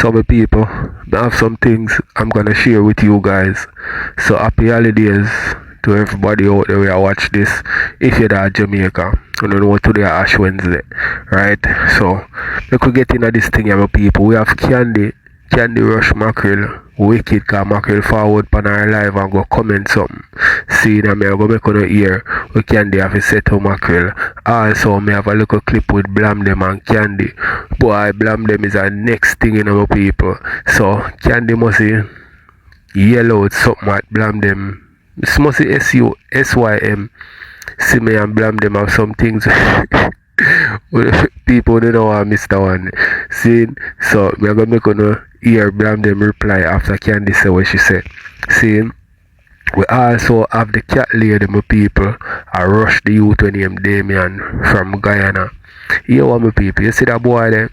So my people, I have some things I'm gonna share with you guys. So happy holidays to everybody out there who watch this. If you're at Jamaica, you don't know today Ash Wednesday, right? So we could get into this thing, my people. We have Candy Rush Mackerel, wicked car mackerel forward pan our live and go comment something. See now me I go make on the ear. We Candy have a set of mackerel. Also me have a little clip with Blamdem and Candy. Boy, Blamdem is the next thing in our people. So Candy must see yellow something at Blamdem. It must see SYM. See me and Blamdem have some things. People don't know I missed that one. See, so we are gonna make on a ear Blamdem reply after Candy say what she said. See, we also have the cat lady, my people. I rush the youth when him Damien from Guyana. You know my people, you see that boy there?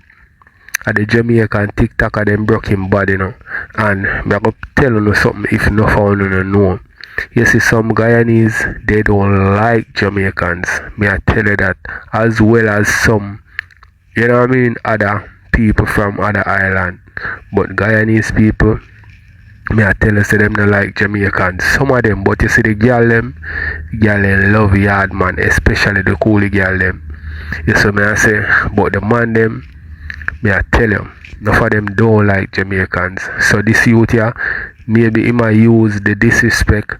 At the Jamaican TikTok of them broke him body now. And I'm gonna tell you something if no found you know. You see some Guyanese, they don't like Jamaicans. Me I tell you that. As well as some, you know what I mean, other people from other island. But Guyanese people, me I tell you say them not like Jamaicans. Some of them, but you see the girl them love yard man, especially the coolie girl them. You see me I say, but the man them, me I tell you, enough of them don't like Jamaicans. So this youth here, maybe he might use the disrespect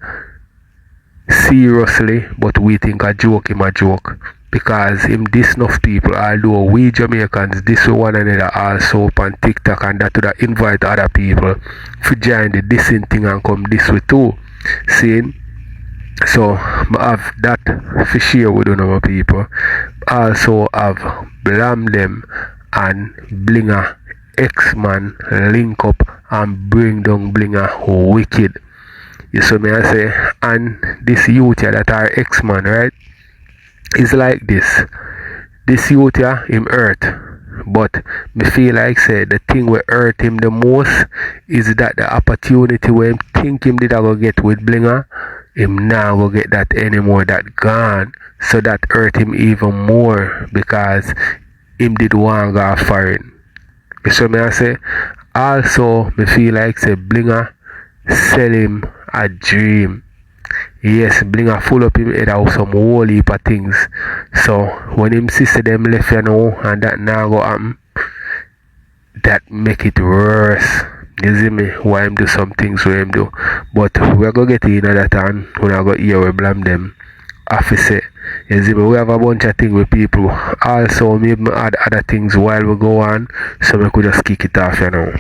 seriously, but we think a joke him a joke. Because him diss enough people, although we Jamaicans diss one another also on TikTok and that to that invite other people to join the dissing thing and come this way too. See? So I have that for share with one of my people. Also have Blamdem and Blinga X-Man link up and bring down Blinga wicked. You see me I say, and this youth here that are X-Man, right? Is like this. This youth here, him hurt. But me feel like say the thing will hurt him the most is that the opportunity where him think him did I go get with Blinga, him now go get that anymore, that gone. So that hurt him even more because him did want go foreign. You see me I say? Also, me feel like say Blinga sell him a dream. Yes, Blinga full up him head of some whole heap of things. So when him sister them left you know and that now go happen, that make it worse. You see me? Why him do some things with him do. But we're gonna get in that time when I go here we Blamdem. Officer. You see me? We have a bunch of things with people. Also maybe add other things while we go on. So we could just kick it off you know.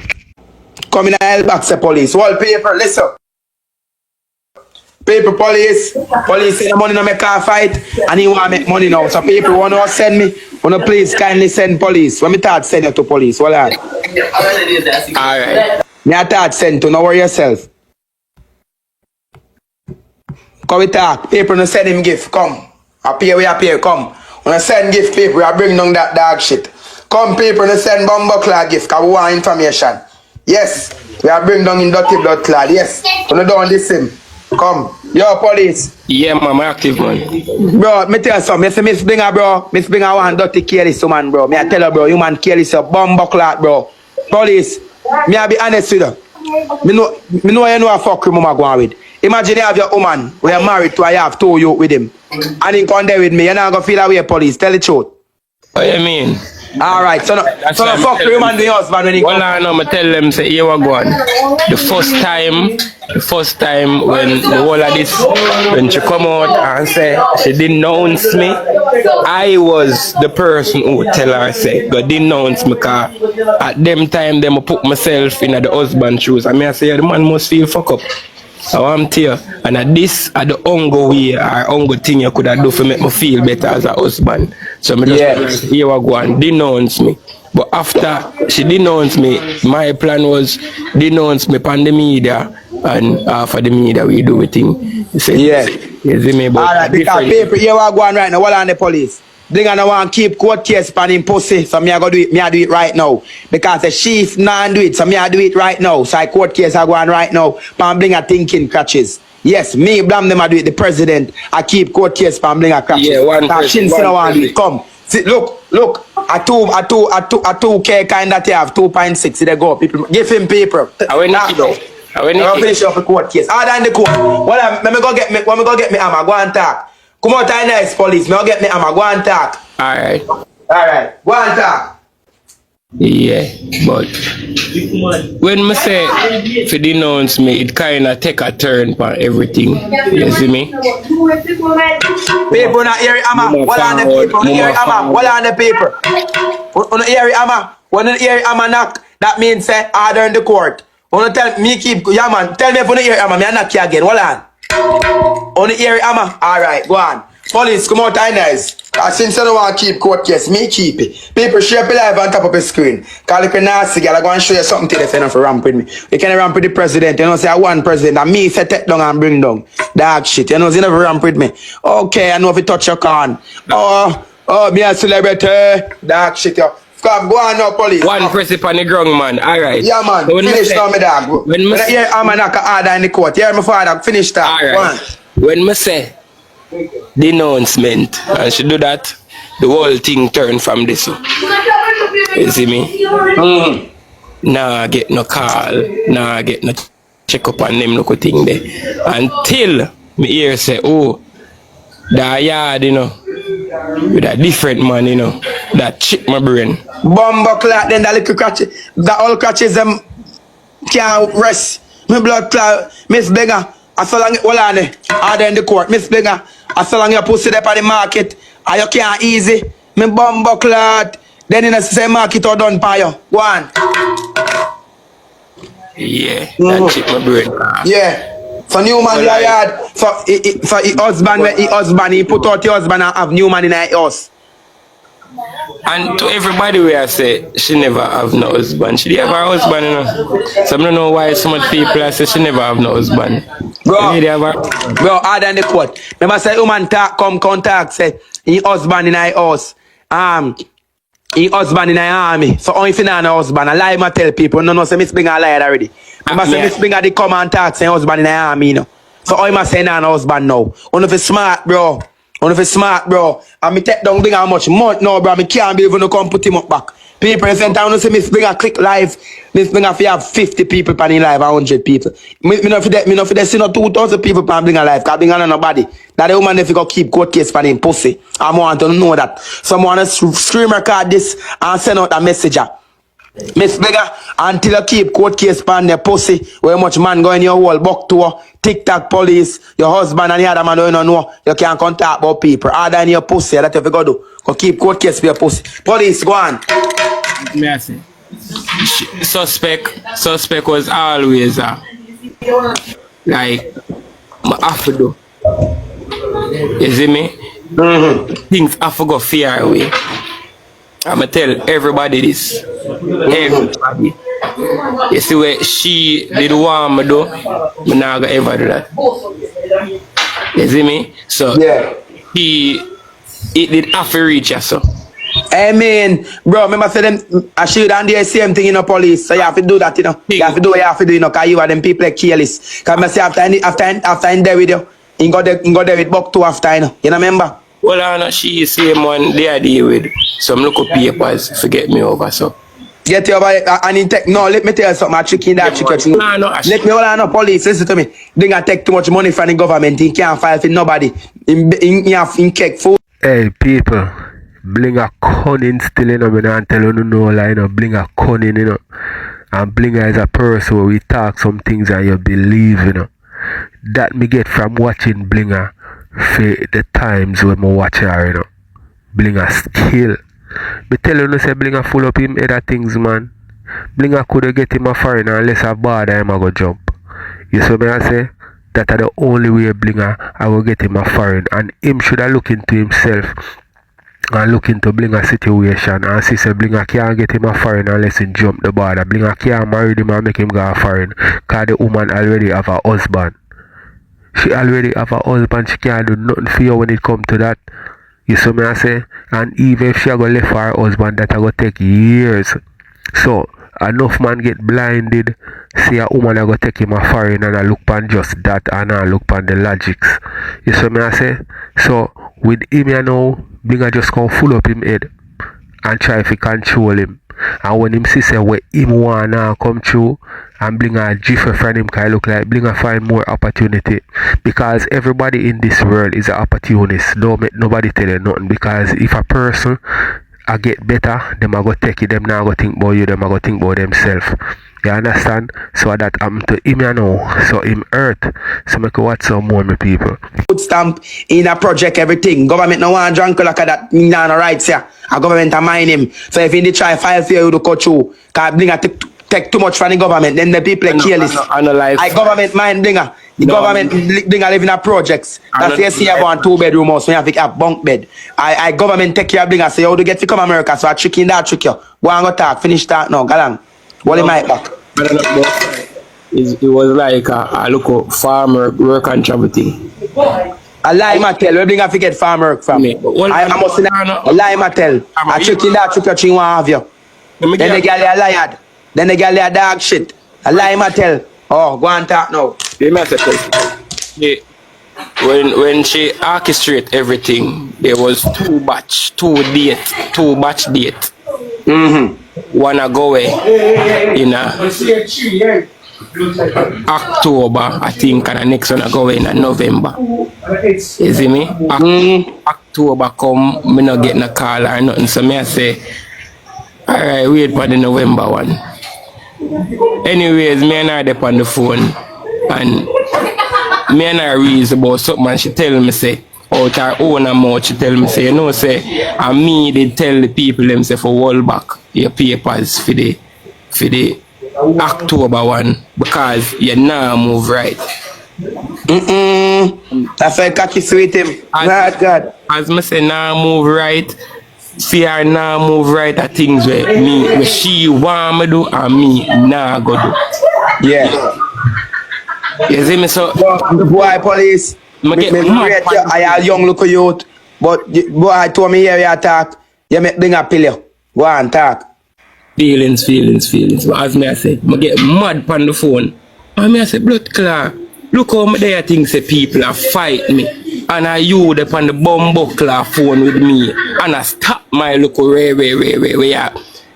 Come in and help the police. Wallpaper, listen. People police say the money no make a fight and he want to make money now. So people want to send me, want to please kindly send police. When me start send you to police, hold on. Alright. Me I start send to, no worry yourself. Come we talk, people no send him gift, come. We appear, come. When I send gift people, we bring down that dog shit. Come people no send bumbuckler gift, cause we want information. Yes, we are bring down in dirty blood clad, yes. We no don't listen. Come, yo police. Yeah, man, I'm active, man. Bro, me tell you something. You see Miss Blinga, bro. Miss Blinga want dirty careless, man, bro. Me I tell her, bro, you man careless, you bumbuckler, bro. Police, me I be honest with you. Me know you know a fuck with mama going with. Imagine you have your woman, where you're married to, I have 2 you with him. And he come there with me, you're not gonna feel away, police. Tell the truth. What you mean? Alright, so no fuck with him and the husband when he come. Well, I know, I tell them, say, here we go on. The first time when the whole of this, when she come out and say, she denounce me, I was the person who tell her, say, go denounce me, because at them time, them I put myself in the husband's shoes. I mean, I say, yeah, the man must feel fuck up. So I'm here, and at this, at the ongo way, or ongo thing you could have do for make me feel better as a husband. So me just here we go and denounce me. But after she denounced me, my plan was denounce me on the media, and for the media we do a thing. You see, you see me? But alright, because people here we go on right now, what on the police? Blinga no want keep court case pan him pussy, so me I go do it. Me I do it right now because the chief non do it, so me I do it right now. So I court case I go on right now. Pan Blinga thinking crutches. Yes, me Blamdem I do it. The president I keep court case pan Blinga crutches. Yeah, one person. No want do it. Come, see, look. a 2K kind that you have 2.6. They go. People give him paper. I will not know. I will not finish off the court case. Other than the court. Well, let me go get me hammer. Go and talk. Come out and nice police. Me go get me hammer. Go and talk. Alright. Go and talk. Yeah, but when I say if you denounce me, it kind of take a turn for everything. You see me? People not hear it, Amma. What on the paper? When you hear it, Amma. What on the paper? When you hear it, Amma. When you hear it, Amma knock, that means say order in the court. When you tell me keep, yeah man, tell me if you hear it, Amma. Me knock you again. What on? When you hear it, Amma. Alright, go on. Police, come out and nice. Since I don't want to keep court case, me keep it. People share it live on top of the screen. Call if you're nasty, girl, I'm going to show you something today if you don't ramp with me. You can't ramp with the president. You know, say I want president. And me, say take down and bring down. Dog shit. You know, you never ramp with me. Okay, I know if you touch your can. Oh, me a celebrity. Dog shit, yo. Come, go on now, police. One press it on the ground, man. Alright. Yeah, man. So finish now, me dog. When I hear I'm a knock order in the court. Hear me father, finish that. Alright. When I say denouncement, and she do that, the whole thing turn from this. You see me? Nah, get no call, nah, get no check up on them local thing there. Until me hear say, oh, that yard, you know, with a different man, you know, that chip my brain. Bumbo clot, then that little crutch, the old crutches them can't rest. My blood clot, Miss Blinga, I saw long hold on there, order in the court, Miss Blinga. I saw long your pussy there on the market, and you can't easy. Me bumbo clot. Then in the same market or done by you. Go on. Yeah, that chip my brain. Yeah. For new man in your yard, for his husband, he put out your husband and have new man in your house. And to everybody where I say she never have no husband. She have a husband, you know. So I don't know why so much people I say she never have no husband. Bro, harder than the court. Remember say woman talk, come contact, say his husband in your house. His husband in the army. So only if you not no husband, I lie, I tell people, no, say Miss Blinga lied already. Remember say Miss Blinga they come and talk, say husband in the army, you know. So only I say no husband now. Only if you smart, bro. Only if you smart, bro. And me take down Blinga how much month now, bro. Me can't be able to come put him up back. People in St. Town say Miss Blinga click live. Miss Blinga if you have 50 people pan in live, 100 people. Me not for that see no 2,000 people pan Blinga live, cause Blinga no nobody. That the woman if you go keep court case pan in pussy. I want to know that. Someone wanna scream record this and send out a messenger. Miss Blinga, until you keep court case pan the pussy, where much man go in your whole buck tour, TikTok police, your husband and the other man don't know, you can't contact about people. Other than your pussy, that's what you go do. Go keep court case for your pussy. Police, go on. Merci. Suspect was always like I have to do. You see me? Things I have to go fear away. I'ma tell everybody this. Everybody. You see where she did want me do, me not gonna ever do that. You see me? So yeah. It did have to reach us, so. I mean, bro, remember say them I should and the same thing in the police. So you have to do that, you know. You have to do what you have to do, you know, cause you are them people like careless. Cause I say after in there with you, you go there with buck two after, you know. You know remember? Well, I know she is same one they are deal with. Some local papers to get me over, so. Get you over and in tech. No, let me tell you something. I trick in that trick. Let me hold on, no police. Listen to me. They gonna take too much money from the government. He can't file for nobody. In Ckest food. Hey people, Blinga cunning still, you know, me not tell you no lie, you know, Blinga cunning, you know. And Blinga is a person where we talk some things and you believe, you know. That me get from watching Blinga for the times when me watch her, you know. Blinga skill. Me tell you no say Blinga full up him other things, man. Blinga could get him a foreigner unless a border him a go jump. You see me I say? That are the only way Blinga I will get him a foreign, and him should have look into himself and look into Blinga situation and see say Blinga can't get him a foreign unless he jump the border. Blinga can't marry him and make him go a foreign cause the woman already have a husband. She already have a husband, she can't do nothing for you when it come to that. You see me I say? And even if she go left for her husband, that go take years. So enough man get blinded, see a woman a go take him a foreign and I look pan just that and I look pan the logics. You see me I say? So with him you know, Blinga just come full up him head and try to control him. And when him see say what him wanna come through and Blinga jiffy from him, can look like Blinga find more opportunity. Because everybody in this world is an opportunist. Don't make nobody tell you nothing. Because if a person I get better, them I go take it, them now go think about you, them I go think about themselves. You understand? So that happened to him, you know. So him hurt. So make you watch some more, my people. Put stamp in a project, everything. Government no want drunk like that. Nah, no rights here. A government a mine him. So if he try 5 years, you do cut through. Cause Blinga take too much from the government. Then the people are careless. I government mind Blinga. The government Blinga live in a projects. That's why you see I go on 2-bedroom house. So you have to have bunk bed. I government take care of Blinga. So you how to get to come America. So I trick in that trick you. Go and go talk. Finish talk now. Go along. What am I back? It was like a local farmer work and travel thing. A lie Mattel, where Blinga forget farm work from? I must say a lie Mattel. I trick in that trick you want have you. Then the girl a liar. Then the girl a dog shit. A lie Mattel. Oh, go and talk now. When she orchestrate everything, there was 2 batch date. One a go away in October, I think, and the next one a go away in November. You see me? October come, me not get no call or nothing, so me I say, alright, wait for the November one. Anyways, me and her dey on the phone, and me and her reason about something, and she tell me say, out her own mouth, she tell me say, you know, say, and me they tell the people them say for wall back your papers for the October one because you now move right. That's why cocky sweet him. God. As me say now move right, see her now move right at things where she want me do and me now go do. Yeah. You see me so boy police. I a young look youth, but boy told me here you talk, you make bring a pill you. Go and talk. Feelings. But as me I say, I get mad on the phone. And me I say, blood clot, look how me there think say people are fight me. And I you up on the bumbuckler phone with me. And I stop my look where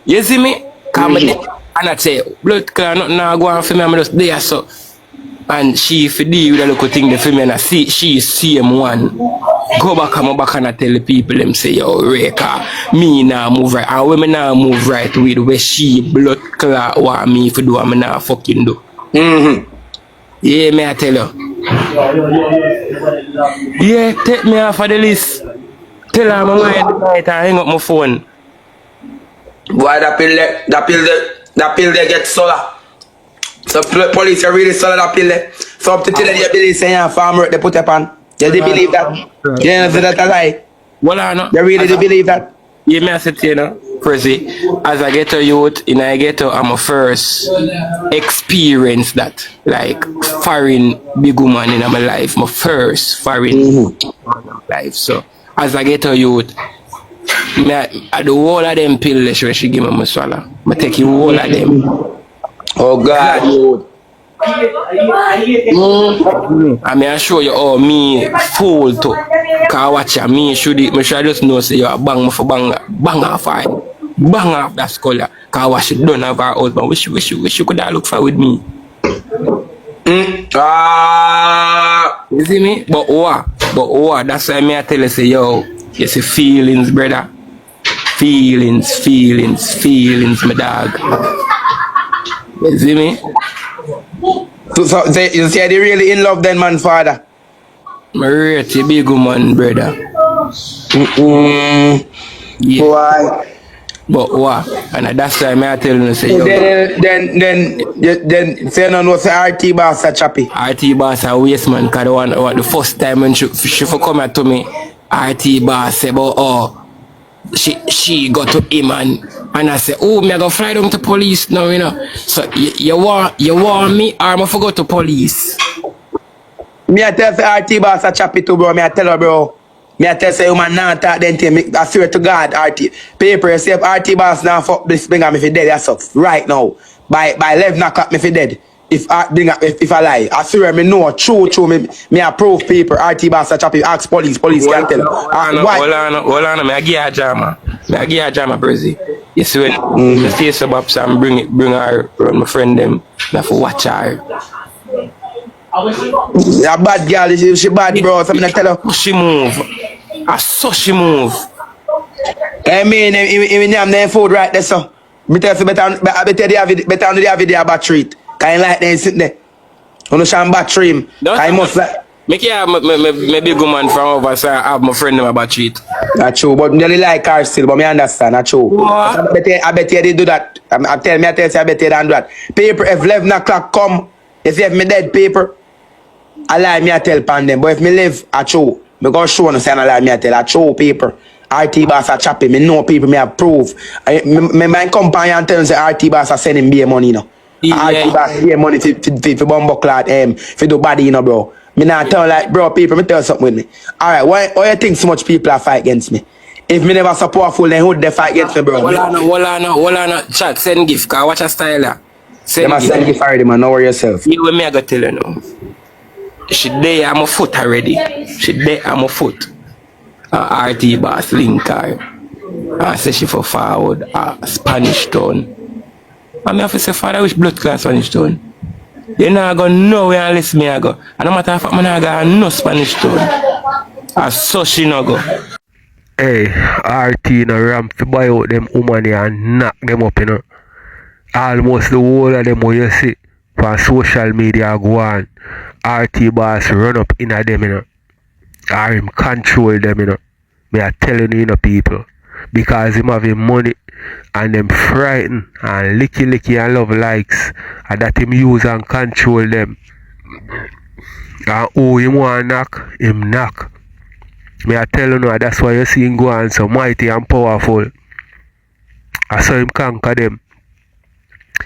you see me? Come and I say, blood clot nothing now go on for me, I'm just there so. And she for deal with a little thing the film and I see she same one. Go back and I tell the people them say yo Reka, me now move right. And when me now move right with where she blood clot want me for do and me now fucking do. Yeah, me I tell you. Yeah, take me off of the list. Tell her my mind tonight and hang up my phone. Boy that pill they get solar. So police are really solid up here. So up to today they believe saying farm work they put up on. They believe that. Yeah, so that's a lie. Well, I know. They really do believe that. Yeah, me I say to you know, Prezi, as I get a youth in a ghetto, I'm a first experience that like foreign big woman in my life. My first foreign life. So as I get a youth, I do all of them pills when she give me my swallow. I take you all of them. Oh God. I mean I show you all me fool to cause watch ya me should just know say you a bang for bang off that skull cause watch you don't have her husband wish you could have look for with me. You see me? But what that's why me I tell you say yo you see feelings brother, feelings my dog. You see me? So you say they really in love then man father? I rate you big woman brother. Yeah. Why? But what? And that's why I tell you say yo. Then say no no say RT boss a choppy. RT boss a waste man cause the first time when she for come at to me RT boss say about oh she got to him and I say, oh, me I go fly down to police now, you know. So you want me or I forgot to police? Me I tell say RT boss a choppy too, bro. Me I tell her, bro. Me I tell say you man not talk then thing. I swear to God, RT paper. Say if RT boss now fuck this thing, I'm if he dead, that's up right now. By 11 o'clock, me if he dead. if I lie, I swear me know true me approve people, RT boss a chop, ask police can tell. Why? Hold on, me I give you a drama. Me I give you a drama, Brizzy. You see when the face of Babs and bring her around my friend them, I have to watch her. Yeah, bad girl, she bad, bro. So I tell her. She move. I saw she move. I mean, even them food right there, so. Me tell you better on the video about treat. Kind like them sitting there. On the sham battery him. I must like. Make you have my big woman from over, so I have my friend them about treat. That's true, but me really like her still, but me understand, that's true. I bet you they do that. I tell you, I bet you don't do that. Paper, if 11 o'clock come, if you have me dead paper, I lie me I tell pan them. But if me live, I true. Me go show no say I lie me I tell. I true paper. RT boss a chopping. Me know people me approve. My company and tell me say RT boss a send him beer money, you know. Yeah. RT boss beer money for bumbo clot for do body, you know, bro. Me not tell like, bro, people, me tell something with me. Alright, why you think so much people are fight against me? If me never support full, then who they fight against me, bro? Hold on. Chat, send gift, cause watch a style there. Send gift already, man. Know where yourself. You with me, I go tell you now. She there, I'm a foot already. She there, I'm a foot. RT boss link her. I say she for forward Spanish town. And me have to say, father, which blood class Spanish town? You not go know where and listen me I go. And no matter if I'm not going no Spanish town. I saw she no go. Hey, RT in a ramp to buy out them woman here and knock them up, you know. Almost the whole of them what you see for social media go on. RT boss run up in a them, you know. Or him control them, you know. Me are telling you, you know, people. Because him having money and them frightened and licky and love likes. And that him use and control them. And who him want knock, him knock. Me are telling you, that's why you see him go on so mighty and powerful. I saw him conquer them.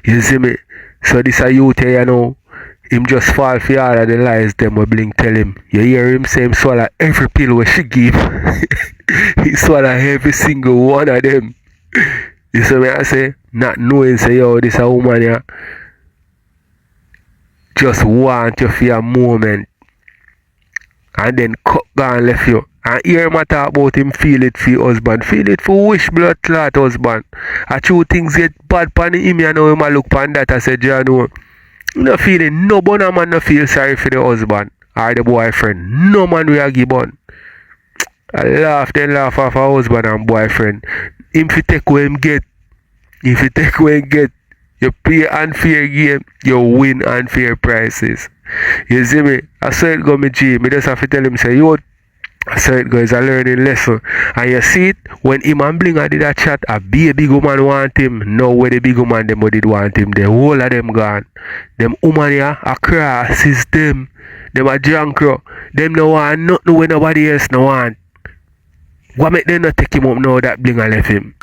You see me? So this a youth here, you know. Him just fall for all of the lies them what Bling tell him. You hear him say him swallow every pill what she give. He swallow every single one of them. You see me I say? Not knowing say yo this a woman here. Just want you for a moment. And then cut down left you. And hear him talk about him feel it for husband. Feel it for wish blood clot husband. I true things get bad pan him you know him a look pan that I say John know. No feeling, no bona man no feel sorry for the husband or the boyfriend. No man will give on. I laugh off a husband and boyfriend. If you take what him get, you play unfair game, you win unfair prices. You see me? I saw it go me G. Me just have to tell him say, yo, I saw it go is a learning lesson. And you see it, when him and Blinga did a chat, a big woman want him. Now where the big woman them did want him, the whole of them gone. Them woman here, a cross is them. Them a junk. Them no want nothing when nobody else no want. What make them not take him up now that Blinga left him?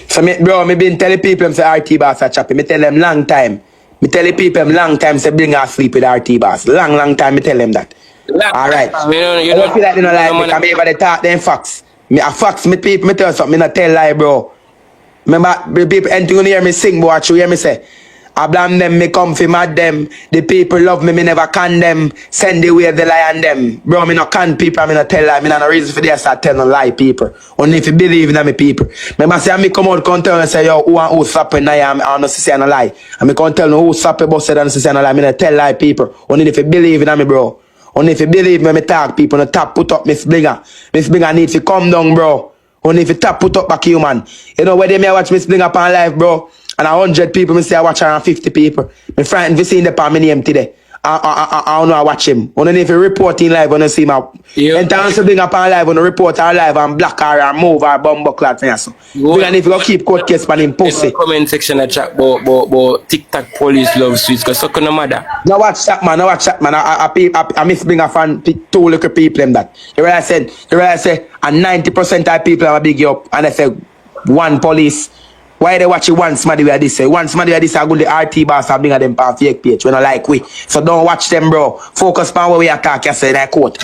So me, bro, me been telling people say RT boss a choppy. Me tell them long time. Me tell the people long time say Blinga asleep with RT boss. Long time me tell them that. Alright. You don't feel like they don't like me. Because me ever they talk them facts. Me a facts me people, me tell something, me not tell lie, bro. Remember, the people, anything you hear me sing, boy, you hear me say, I blame them, me come for mad them. The people love me, me never can them. Send the way the lie on them. Bro, me not can people, me not tell lie. Me not no reason for this, I tell no lie people. Only if you believe in me people. Remember, say, me come out, come tell and say, yo, who and who slapping I am, I don't say no lie. And me come tell no who slapping, but say, I don't say no lie. Me not tell lie people. Only if you believe in me, bro. Only if you believe me talk people, no tap put up Miss Blinga. Miss Blinga needs to come down, bro. Only if you tap put up back you, man. You know where they may watch Miss Blinga on live, bro. And 100 people, me say I watch around 50 people. Me frightened if you see the pan my name today. I don't know I watch him. Only if you report in live, when you see my and time to bring up on live, when you report our live and black her and move her bumbo clot for you. So and if you go keep Ckest on him pussy. Comment section a chat about TikTok police love sweets because so no matter. Now watch that man, I miss being a fan two little people them that. You realize said, and 90% of people are big up and they say one police. Why they watch it one somebody where this say? One somebody where this are good the RT boss are bringing them on fake page. We not like we. So don't watch them, bro. Focus on where we attack, you say that quote.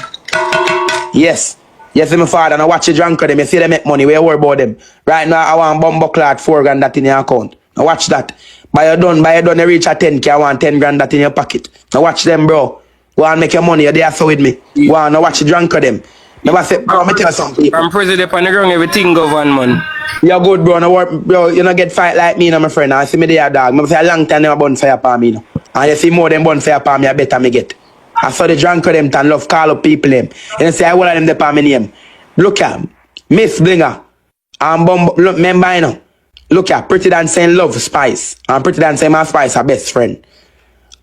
Yes. Yes, my father, and I watch you drunk them. You see them make money. We worry about them. Right now, I want bumbo clot 4 grand that in your account. Now watch that. Buy you done, you reach a 10K, I want 10 grand that in your pocket. Now watch them, bro. Go and make your money, you're there so with me. Go on, now watch the drunk of them. Never say, bro, me tell you something, people. I'm president on the ground, everything go one man. You're good, bro. No work, bro. You don't get fight like me, no, my friend. I see me there, dog. I say a long time never burn fire upon me, no. And you see more than burn fire upon me, I better me get. I saw the drunk of them and love call up people them. And I say I will them the upon me name. Look at Miss Blinga. And look, remember, you know. Look at Pretty Dan saying love Spice. And Pretty Dan saying my Spice her best friend.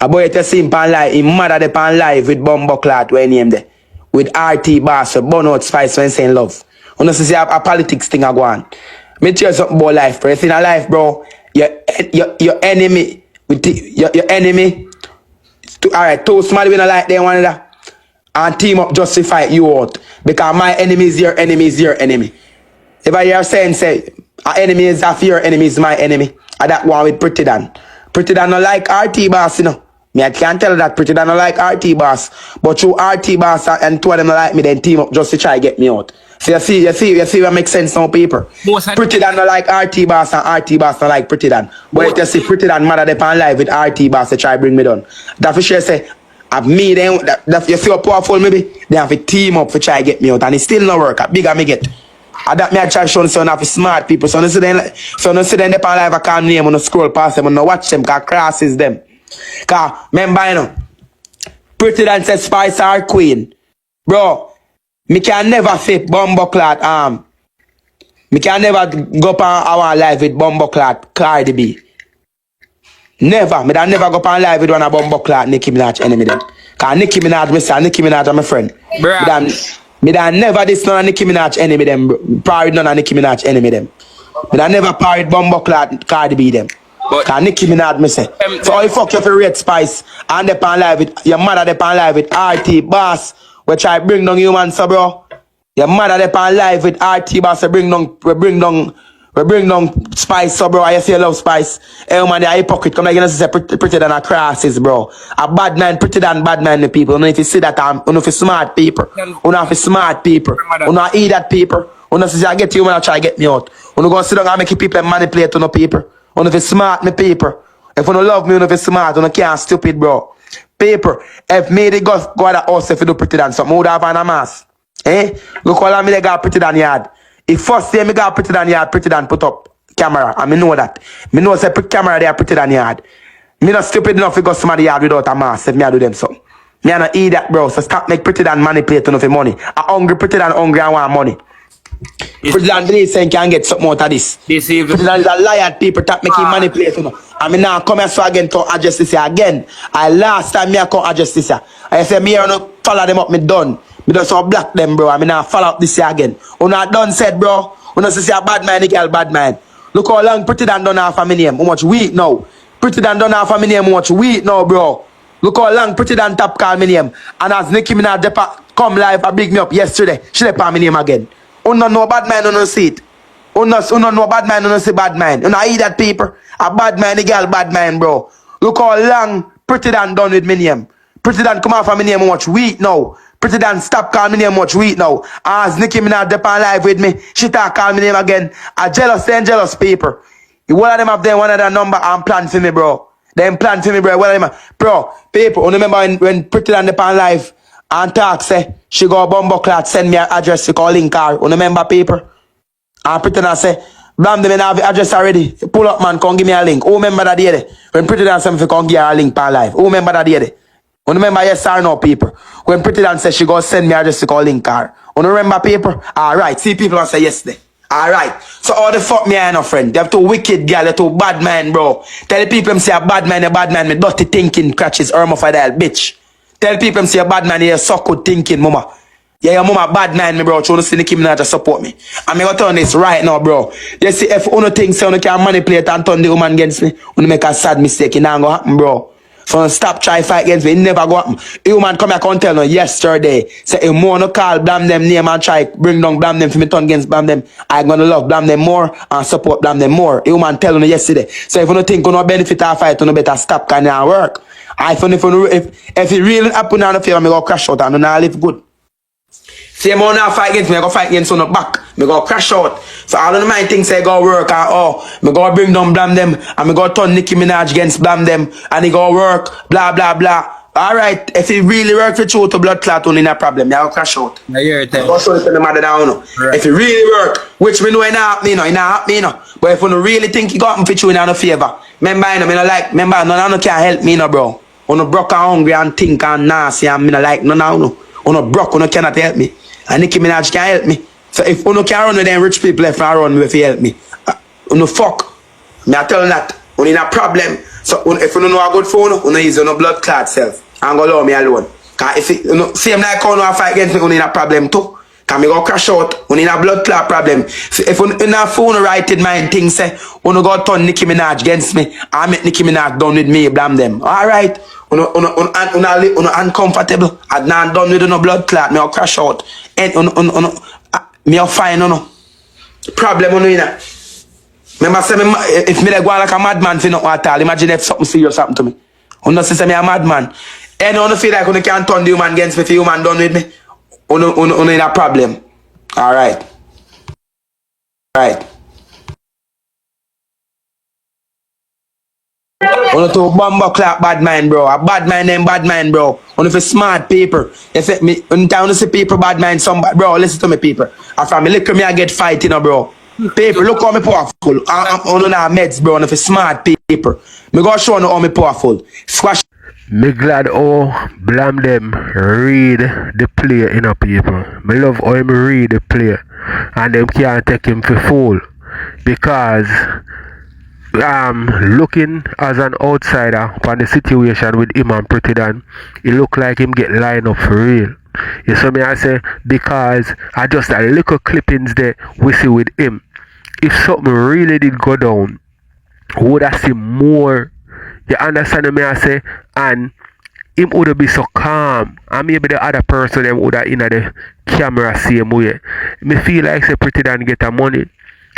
A boy to see him pan live, his mother de pan live with Bumbleclad when he name there. With RT Bass, burn out Spice when saying love. You know, see a politics thing I go on. Me tell you something about life, bro. If in a life, bro, your enemy, with your enemy, alright, two small when I like them one another, and team up justify you out. Because my enemy is your enemy is your enemy. If I hear saying, say, our enemy is after your enemy is my enemy. And that one with Pretty Dan. Pretty Dan not like RT Bass, you know. Me, I can't tell that Pretty Dan not like RT Bass. But through RT Bass and two of them not like me, then team up just to try to get me out. So you see what makes sense now, people. Pretty Dan not like RT Bass and RT Bass not like Pretty Dan. But if you see Pretty Dan mother they pan live with RT Bass, they try to bring me down. That for sure say, at me then, that you see how powerful maybe, they have to team up to try to get me out. And it still not work. At bigger me get. And that me I try to show some of smart people. So no see them they pan live I can't name on scroll past them and no watch them because crosses them. Cause remember you know, Pretty Dan says Spice are queen. Bro, me can never fit Bumbleclad arm. Me can never go on our live with Bumbleclad Cardi B. Never. Me can never go on live with one of Bumbleclad Nicki Minaj enemy them. Cause Nicki Minaj, me say Nicki Minaj are my friend. Me dan never this none of Nicki Minaj enemy them. Parried none of Nicki Minaj enemy them. Me dan never parried Bumbleclad Cardi B them. Cause Nicki Minaj me say. So how you fuck you for Red Spice and they pan live with your mother they pan live with RT Bass. We try bring down human so bro. Your mother they pan live with RT Bass we bring down Spice so bro. I see you love Spice. Hey man, they are hypocrite. Come like you know say pretty than a crosses bro. A bad man pretty than bad man the people. You know if you see that you know if you smart people. You know if you smart people. You know eat that people. You know see I get you man I try get me out. You know go sit down and make people manipulate to no people. You know if you smart me people. If you don't love me, you know if you smart, you know can't stupid bro. Paper, if me they go to the house if you do Pretty Dan something, would have a mass. Eh? Look how long me they got Pretty Dan yard. If first day me got Pretty Dan yard, Pretty Dan put up camera. And me know that. Me know say camera there Pretty Dan yard. Me not stupid enough to go to somebody yard without a mask if me I do them something. Me I not eat that bro. So stop make Pretty Dan manipulate enough for money. I hungry Pretty Dan hungry and want money. Pretty Dan believe saying can get something out of this. Pretty Dan is a liar people that make him manipulate enough. I mean now come here so again to adjust this here again. I last time me I come adjust this here. I say me I no follow them up, me done. Me just so block them bro. I mean now follow up this here again. You not done said bro. You know say a bad man, the girl bad man. Look how long Pretty Dan done half a name. How much week now? Pretty Dan done half a name, how much week now bro. Look how long Pretty Dan top call me name. And as Nicki Minaj come live and big me up yesterday, she dey call me name again. You don't know bad man, you don't see it. You don't know bad man, you don't see bad man. You don't eat that paper. A bad man, the girl bad man, bro. Look how long Pretty Dan done with me name. Pretty Dan come off of me name much week now. Pretty Dan stop calling me name much week now. As Nicki Minaj dep on live with me, she start call me name again. A jealous paper. One of them have them one of their number and plan for me, bro. Them plan for me, bro. One of them, bro, paper. You remember when Pretty Dan dep on live and talk say she go Bumbleclad send me her address to call link her. You remember paper? And Pretty Dan say, Blamdem and have the address already. Pull up man, come give me a link. Who remember that day? When Pretty Dan say me come give her a link per live. Who remember that day? You remember yes or no people? When Pretty Dan say she go send me her address to call link her. You remember paper? Alright, see people and say yes there. Alright. So all the fuck me I know friend. They have two wicked girl, they two bad man, bro. Tell the people them say a bad man, me dirty thinking crutches, hermaphrodite, bitch. Tell people them say a bad man, you so good thinking, mama. Yeah, your mama bad man, me bro. You see Nicki Minaj support me. I'm gonna turn this right now, bro. You see, if you think so, you can manipulate and turn the woman against me, you make a sad mistake, it not gonna happen, bro. So stop try fight against me, it never go happen. You man come here and tell me yesterday, say if more no call Blamdem name and try bring down Blamdem for me turn against Blamdem, I gonna love Blamdem more and support Blamdem more. You man tell me yesterday. So if you don't think you no benefit our fight, you better stop can it work. If it really happen on the favor, me go crash out and I live good. Same one now fight against me, I go fight against on the back. Me go crash out. So all of the mind things say go work and me go bring down Blamdem and me go turn Nicki Minaj against Blamdem and he go work, blah blah blah. Alright, if it really work for you to blood clot only no problem, you go crash out. I hear it. Go show it to the mother down. No. Right. If it really work, which me know it not happen, it not happen, but if you really think you got me for you in no favor, remember, me no like, remember, none of can help me, bro. On a broke and hungry and think and nasty and me no like, no. On a broke, on cannot help me. And Nicki Minaj can help me. So if you can run with them rich people left and run me if you help me. You fuck. Me I tell you that. You need a problem. So if you don't know a good phone, you use your blood clot self. And go allow me alone. Cause if you same like how you fight against me, you need a problem too. Cause me go crash out, you need a blood clot problem. So if you in a phone right in mind thing say, you go turn Nicki Minaj against me, I make Nicki Minaj done with me, Blamdem. Alright. You uncomfortable. I not done with no blood clot, me I'll crash out. And me I'll find no problem on you. Remember say me if me go like a madman for no at all. Imagine if something serious happen to me. You know say me a madman. And you feel like you can't turn the human against me if the human done with me. You in a problem. Alright. Alright. You to bumbo clap bad mind, bro. A bad mind and bad mind, bro. You for smart people. You see me when you see people bad mind, some bro, listen to me, people. After me look at me I get fighting, bro. People, look how me powerful. I'm not meds, bro. You for smart people. Me go show you how me powerful. Squash. Me glad how Blamdem read the play in a people. Me love how him read the play. And them can't take him for fool. Because looking as an outsider upon the situation with him and Pretti, it look like him get lined up for real. You see me I say because I just a little clippings there we see with him. If something really did go down, would I see more? You understand me I say? And him would be so calm. And maybe the other person them would have in the camera same way. Me feel like say Pretti get a money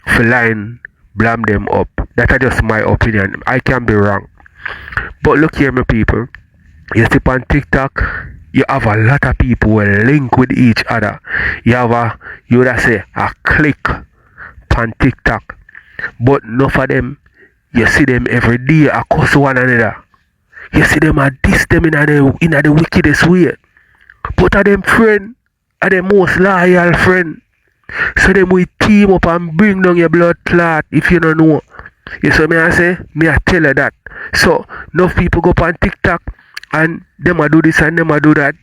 for line Blamdem up. That's just my opinion. I can be wrong. But look here my people. You see on TikTok, you have a lot of people who link with each other. You have you would say a clique on TikTok. But enough of them, you see them every day across one another. You see them a diss them in the wickedest way. But are them friend, are the most loyal friend. So them we team up and bring down your blood clot if you don't know. You see me I say? Me I tell you that. So enough people go up on TikTok and them a do this and them a do that.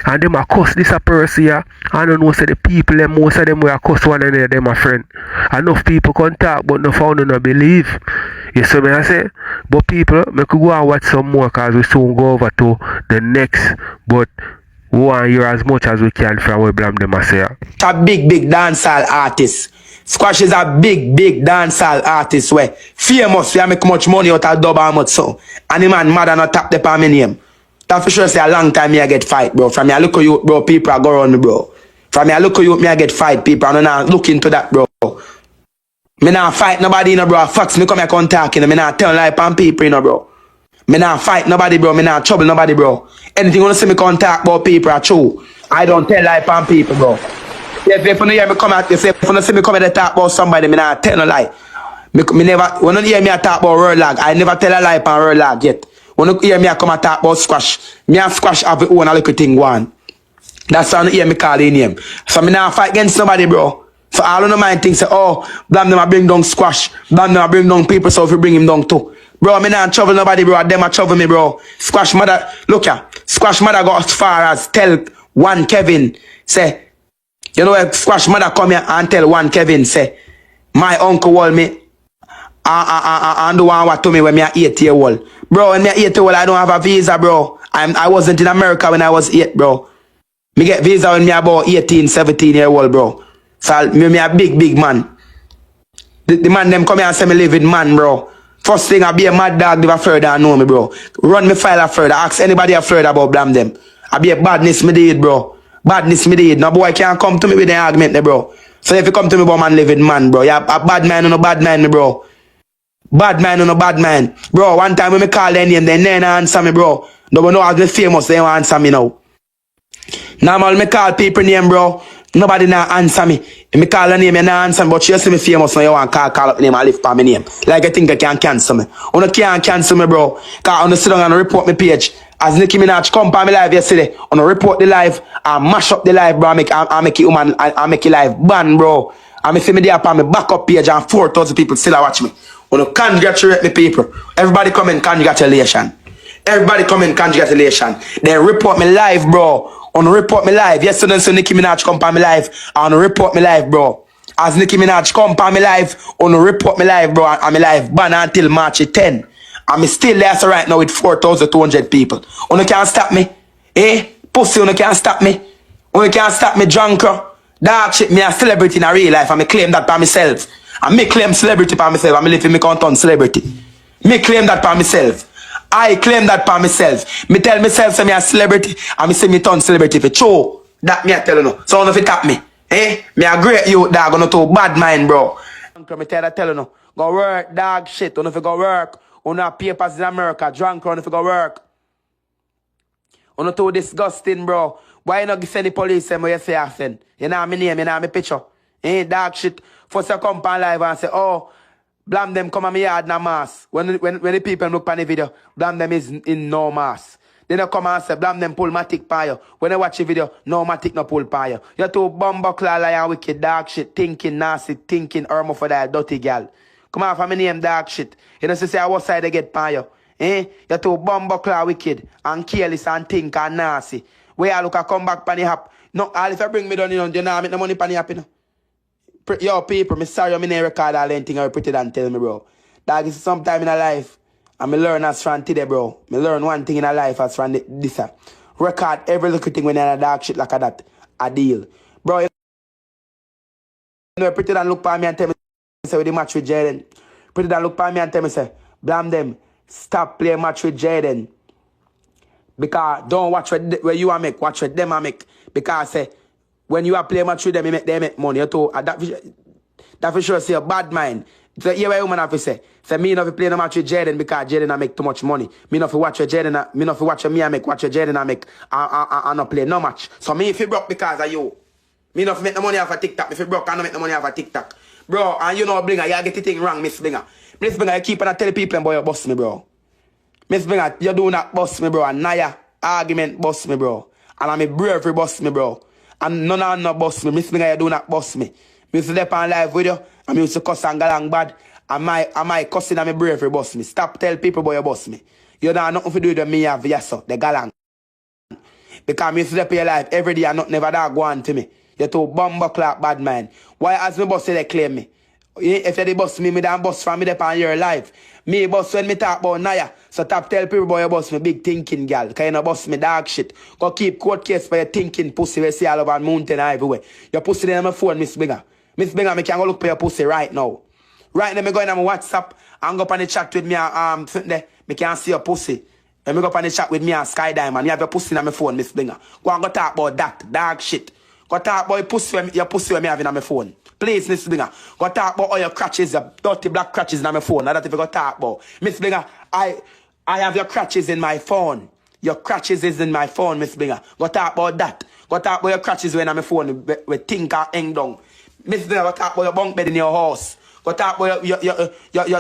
And them a cuss this a person here. I don't know say the people them most of them will cuss one another them a friend. Enough people can talk but no found no believe. You see me I say? But people me could go and watch some more cause we soon go over to the next. But we want to hear as much as we can from what Blamdem I say. A big dancehall artist. Squash is a big dancehall artist where famous we make much money out of dub and much so. And the man mad and not tap the palm in him. That for sure say a long time me I get fight, bro. From me I look at you, bro, people are go around me, bro. From me I look at you, me I get fight, people. And I'm not look into that, bro. Me not fight nobody, bro. Facts me come here come talking. Me not tell lie on people, bro. Me not fight nobody, bro. Me not trouble nobody, bro. Anything you want to see me come talk about people are true. I don't tell lie on people, bro. If you hear me come out, if you see me come and talk about somebody, me not tell no lie. Me never, when you hear me talk about rosealee, I never tell a lie on rosealee yet. When you hear me come and talk about squash, me and squash have the own a little thing one. That's how you hear me call in name. So me not fight against somebody, bro. So all of the mind things say, oh, Blamdem I bring down squash. Blamdem I bring down people, so if you bring him down too. Bro, me not trouble nobody, bro. Them a trouble me, bro. Squash mother, look ya. Squash mother go as far as tell one Kevin, say, you know if Squash mother come here and tell one Kevin, say, my uncle told me, and the one what to me when me a 8-year old. Bro, when me a 8-year old, I don't have a visa, bro. I wasn't in America when I was 8, bro. Me get visa when me about 18, 17-year-old, bro. So me a big man. The man them come here and say me living man, bro. First thing I be a mad dog never further and know me, bro. Run me file a further. Ask anybody a further about Blamdem. I be a badness me did, bro. Badness me did. No boy can't come to me with an argument, bro. So if you come to me about man living man, bro, you a bad man or no bad man, me, bro. Bad man or no bad man. Bro, one time when me call their name, they never answer me, bro. No one know as me famous, they don't answer me now. Normal, me call people name, bro. Nobody not answer me. If me call a name, you not answer me. But you see me famous now, you want to call up name and lift for my name. Like I think I can cancel me. You can't cancel me, bro. Because I sit down and report my page. As Nicki Minaj come on my live yesterday, I report the live and mash up the live, bro. I make it human, I make it live ban, bro. And me see me there upon my backup page and 4,000 people still watch me. You congratulate me, people. Everybody come in, congratulations. Everybody come in, congratulations. Then report me live, bro. On report me live. Yesterday, so Nicki Minaj come on me live. On report me live, bro. As Nicki Minaj come on me live, on report me live, bro. And me live ban until March 10. And me still there so right now with 4,200 people. You can't stop me. Eh? Pussy, you can't stop me. You can't stop me, drunker. Dog shit, me a celebrity in a real life. And me claim that by myself. And me claim celebrity by myself. And me live in me content celebrity. Me claim that by myself. I claim that by myself. Me tell myself say me a celebrity and me say me turn celebrity for true. That me a tell you no. So if it tap me. Eh? Me a great youth dog gonna to bad mind, bro. Me tell you no. Go work, dog shit. If you go work. You have papers in America. Drunk if you go work. You too disgusting, bro. Why you not send the police them where you say I send? You know my name, you know my picture. Eh? Dog shit. First you come on live and say, oh, Blamdem come on my yard na mask. When the people look on the video, Blamdem is in no mask. Then they come and say, Blamdem pull matic pa you. When they watch the video, no matic no pull pa you. You're too bumbuckler liar wicked dog shit, thinking nasty, thinking armor for that dirty gal. Come on for my name dog shit. You know say I was side they get pa you. Eh? You're too bumbuckler wicked and careless and think and nasty. Where I look I come back pan the hap. No, all if you bring me down, you know I make no money pan the hap, you know. Yo, people, me sorry I never record all anything I pretty and tell me, bro. That is sometime in a life, and me learn as from today, bro. Me learn one thing in a life as from this. Record every little thing when you're in a dark shit like that. A deal. Bro, you know, pretty and look for me and tell me, say, with the match with Jayden. Pretty and look for me and tell me, say, Blamdem, stop playing match with Jayden. Because don't watch where you are make, watch what them are make. Because, say, when you are playing match with them, they make money. Too. That for sure say a bad mind. So here where woman have to say me not play no match with Jayden because Jayden I make too much money. Me not watch with Jayden, me not watch me I make, watch with Jayden I make I not play no match. So me if you broke because of you. Me not make no money off of TikTok. If you broke, I not make no money off of TikTok. Bro, and you know Blinga, you get the thing wrong, Miss Blinga. Miss Blinga, you keep on tell people boy you boss me, bro. Miss Blinga, you do not boss me, bro. And Naya argument boss me, bro. And I'm a bravery boss me, bro. And none of them boss me. Miss Blinga, you do not boss me. Me used to dep on live with you. And me used to cuss and galang bad. And my cussing and my bravery boss me. Stop tell people boy you boss me. You don't have nothing to do with me have yes sir, the galang. Because me used to dep your life every day and not never that go on to me. You're too bumble clap bad man. Why as me boss say they claim me? If they boss me don't boss from me dep on your life. Me boss when me talk about Naya. So tap tell people boy you boss me big thinking gal. Cause you no boss me dog shit. Go keep court case for your thinking pussy we see all over mountain and everywhere. Your pussy there on my phone, Miss Blinga. Miss Blinga, me can go look for your pussy right now. Right now me go in on my WhatsApp and go up on the chat with me there. Me can see your pussy. And me go up on the chat with me and Sky Diamond. You have your pussy on my phone, Miss Blinga. Go and go talk about that dog shit. Go talk about your pussy when me having on my phone. Please, Miss Blinga. Go talk about all your crutches, your dirty black crutches on my phone. Now that if you go talk about. Miss Blinga, I have your crutches in my phone. Your crutches is in my phone, Miss Blinga. Go talk about that. Go talk about your crutches when on my phone with tinker hang down. Miss Blinga, go talk about your bunk bed in your house. Go talk about your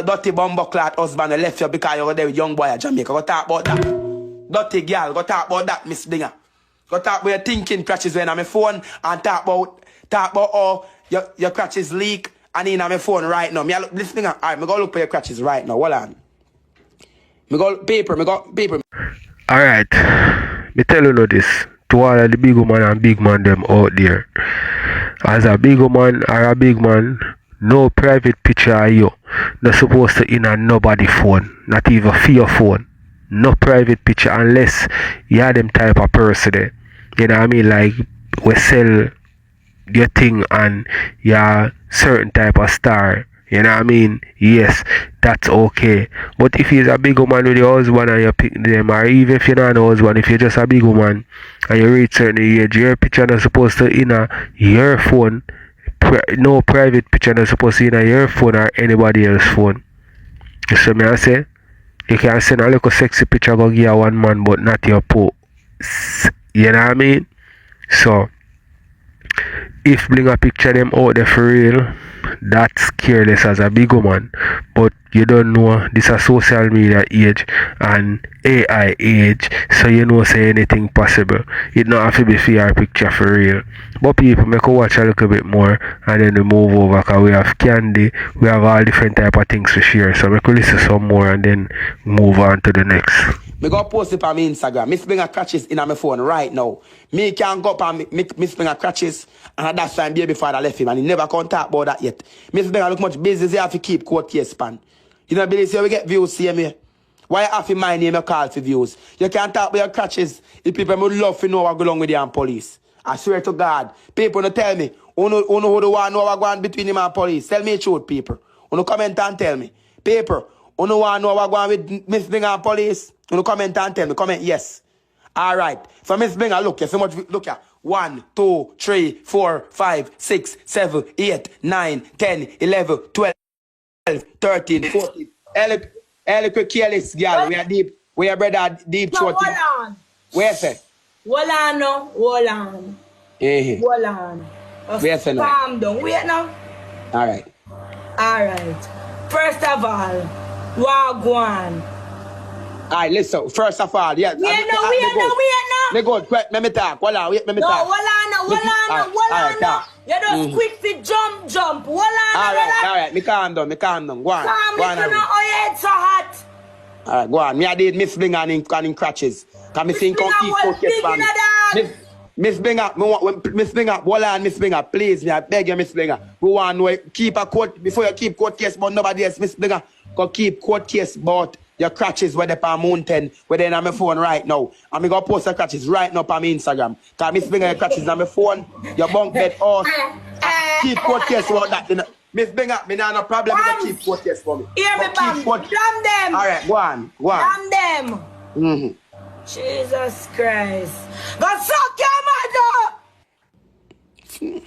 dirty bumbuckler husband who left you because you were there with young boy at Jamaica. Go talk about that. Dirty girl, go talk about that, Miss Blinga. Go talk about your thinking crutches when on my phone and talk about all your crutches leak and in on my phone right now. Me I look this thing. Alright, me go look for your crutches right now. Hold on. Me go paper. Alright. Me tell you this to all of the big woman and big man them out there. As a big woman or a big man, no private picture of you. Not supposed to in a nobody phone. Not even for your phone. No private picture unless you are them type of person there. You know what I mean? Like we sell your thing and you're certain type of star. You know what I mean? Yes, that's okay. But if you're a big woman with your husband and you pick them, or even if you're not a husband, if you're just a big woman and you reach certain age, your picture not supposed to in your phone. No private picture not supposed to in your phone or anybody else's phone. You see me I say? You can send a little sexy picture go give one man but not your post. You know what I mean? So if Blinga picture them out there for real, that's careless as a big woman. But you don't know this a social media age and AI age, so you know say anything possible. It not have to be for your picture for real. But people make a watch a little bit more and then we move over because we have candy, we have all different type of things to share. So we could listen some more and then move on to the next. Me go post it on my Instagram. Miss Blinga Crutches in my phone right now. Me can go up on Miss Blinga Crutches and that's time baby father left him and he never can talk about that yet. Miss Blinga look much business you have to keep court case span. You know believe say we get views see me. Why you have to my name a call for views? You can't talk about your crutches if people would love to know what go along with you and police. I swear to God. People don't tell me. Who know who the one know what going between him and police. Tell me the truth, people. Who comment and tell me. People, who know what know what going with Miss Blinga and police? Who comment and tell me. Comment yes. Alright. So Miss Blinga, look, you see much look here. 1, 2, 3, 4, 5, 6, 7, 8, 9, 10, 11, 12, 13, 14. Quick careless girl. We are deep. We are brother deep no, throat. hold on. Where say? Hold on no. Hold on. Hold on. Where say now? Calm down. Wait now. Alright. Alright. First of all, Wagwan. Alright, listen. First of all, yeah. Wait no. Me go. Let me talk. Hold on. Wait, let me talk. Hold on. You just quick to jump. Hold on. Alright. Me calm down. Go on. Calm down. Your head so hot. Alright, go on. Me I did Miss Blinga and in crutches. Can me think on keep focus on Miss Blinga, Miss Blinga, hold on, Miss Blinga, please, me I beg you, Miss Blinga. We want to keep a court before you keep court case, but nobody else, Miss Blinga, go keep court case about your crutches where they on mountain, where they on my phone right now. And me go post the crutches right now on my Instagram. Cause Miss Blinga, your crutches on my phone, your bunk bed horse. Keep court case about that. You know. Miss Blinga, me nah no problem with the keep court case for me. Hear me, Bam. Blamdem. Alright, go on. Blamdem. Jesus Christ. Go suck your mother.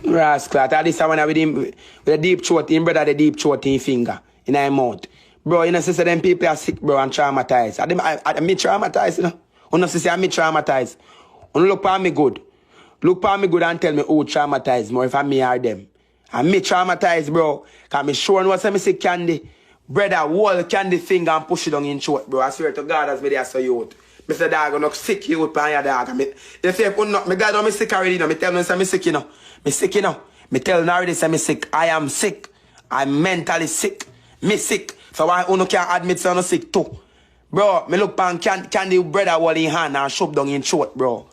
Rascal, at this one with him with a deep throat, him brother the deep throat in finger, in his mouth. Bro, you know, sister, them people are sick, bro, and traumatized. I me traumatized, you know. You know, sister, me traumatized. You look for me good. Look for me good and tell me who traumatized more if I me or them. And me traumatized, bro. Cause me sure no say me see candy. Brother, wall candy finger and push it down in throat, bro. I swear to God as me there so youth. Mr. Dog, I'm not sick youth on your dog. You say, me God, I'm sick already, you know. Me tell them say me sick, you know. Me sick, you know. Me tell them already say me sick. I am sick. I'm mentally sick. Me sick. So why you can't admit say I'm sick too? Bro, me look pan candy brother wall in hand and shove down in throat, bro.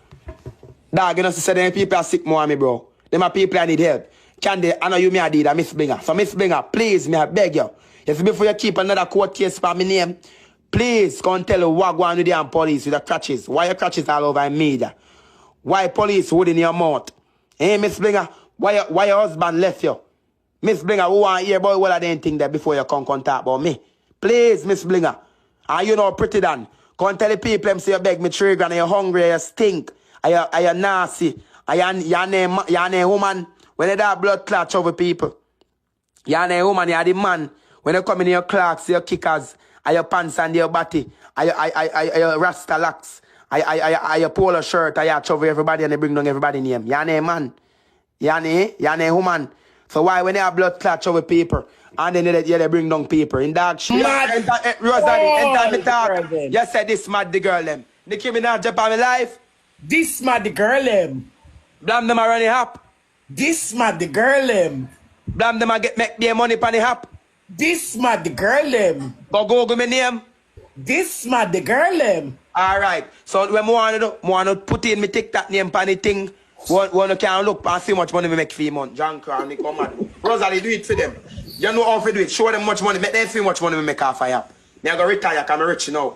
Dog, you know, say them people are sick more than me, bro. Them are people I need help. Candy, I know you me I did, Miss Blinga. So Miss Blinga, please, me I beg you. If before you keep another court case for my name, please come tell you what going on with the police with the crutches. Why your crutches all over media? Why police holding your mouth? Hey, Miss Blinga, why your husband left you? Miss Blinga, who want hear about what I didn't think that before you come talk about me? Please, Miss Blinga. And you know pretty done. Come tell the people them say you beg me trigger and you're hungry, you stink, and you're nasty, and your name woman. When you have blood clot over people, you're a woman, you're the man. When you come in your clocks, your kickers, and your pants and your body, and your rasta locks, and your polo shirt, and you cover everybody and they bring down everybody name. You're a man. You're a woman. So why when you have blood clot over people, and then they bring down people? In dog shit. Rosealee, enter me talk. You said this mad the girl them. Nicki Minaj jump on my life. This mad the girl them. Blamdem a running up. This mad the girl them. Blamdem a make their money pan the hap. This mad the girl them. Go Google my name. This mad the girl them. Alright. So when I want to put in my TikTok name pan the thing, one can look and see how much money we make for month. John Crown, they come mad. Rosealee, do it for them. You know how to do it. Show them much money. Make them see how much money we make off of you. Me I go retire because I'm rich now.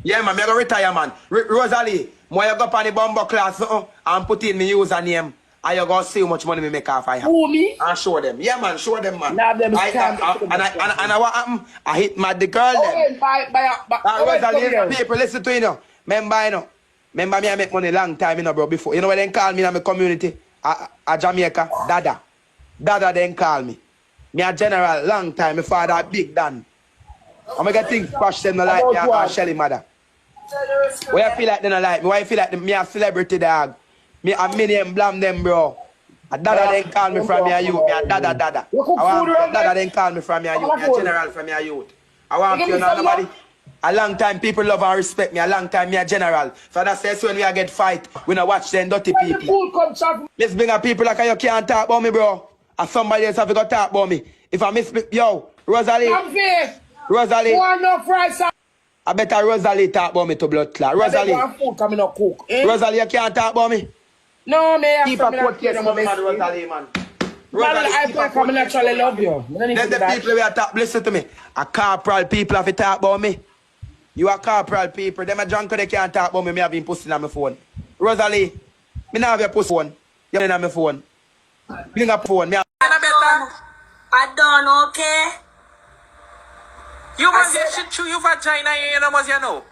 Yeah, man, me I go retire, man. Rosealee, when you go up on the bumbo class and put in my username, and you go see how much money we make off of you. Who, me? And show them. Yeah, man, show them, man. Nah, them and what happened? I hit mad the girl them. Rosealee, people, listen to you know. Remember me I make money long time, you know, bro, before. You know what they call me in my community? A Jamaica, Dada. Dada then call me. Me a general long time, my father Big Dan. I'm gonna get things crushed them like me and Shelly mother. Why I feel like they don't like me? Why I feel like me a celebrity dog? Me a million Blamdem, bro. A dada then call me from your youth. Me a dada. I want dada then call me from your youth. Me a general from your youth. I want you know nobody. A long time people love and respect me. A long time me a general. So that's says when we a get fight, we not watch them dirty people. Let's bring up people like you can't talk about me, bro. And somebody else have to go talk about me. If I miss yo, Rosealee. Rosealee. I better Rosealee talk about me to blood clot. Rosealee. Rosealee, you can't talk about me. No, man. Keep a court case for me, man, Rosealee, man. Rosealee, I naturally love you. Then the people we are talk, listen to me. A corporal people have to talk about me. You are corporal people. Them a drunk they can't talk about me. Me have been pussy on my phone. Rosealee, me now have your pussy phone. You're on my phone. Bring up phone. Me I done, okay? You must get shit through you for China, you know, must you know.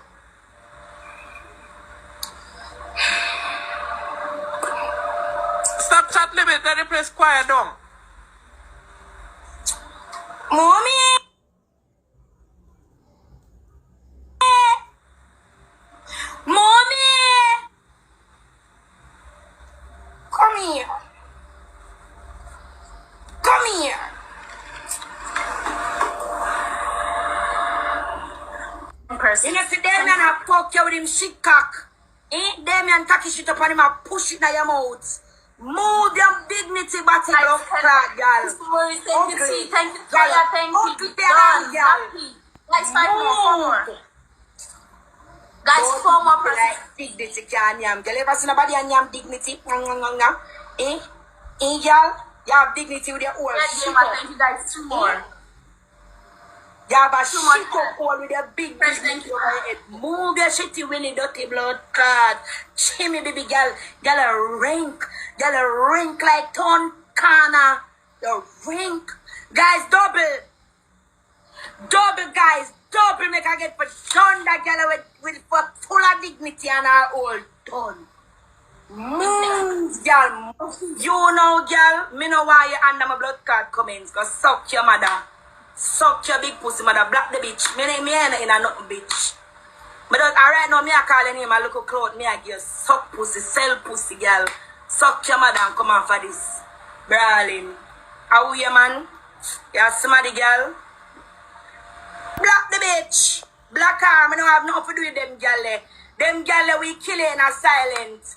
Stop chat limit, let the place quiet down. Mommy! Mommy! Come here. Come here. You know, see, Damian have fuck you with him shit cock. Damian cocky shit up on him and push it in your mouth. Move your dignity body, bro, girl. Thank you, thank you, thank you. Happy. Guys, 5 more. Guys, 4 more person. Like dignity can yam. Girl, ever seen nobody and yam dignity? Girl? You have dignity with your old shit up. Thank you, guys. 2 more. You have a shit up hole with your big dignity over your head. Move your shitty willy dirty blood clot. Shimmy baby girl. Girl a rink. Girl a rink like ton corner. You rink. Guys, double. Double, guys. Double make I get for done that girl with full of dignity and her old done. Move, girl. You know, girl, me know why you under my blood clot comments. Cause suck your mother. Suck your big pussy mother. Black the bitch. Me ain't in a nothing bitch. But right now, me a calling him a little cloth. Me a give suck pussy, sell pussy, girl. Suck your mother and come on for this. Brawling. How you, man? You somebody, girl? Black the bitch. Black arm. I don't have nothing to do with them, girl. Them girl, we kill it in a silent.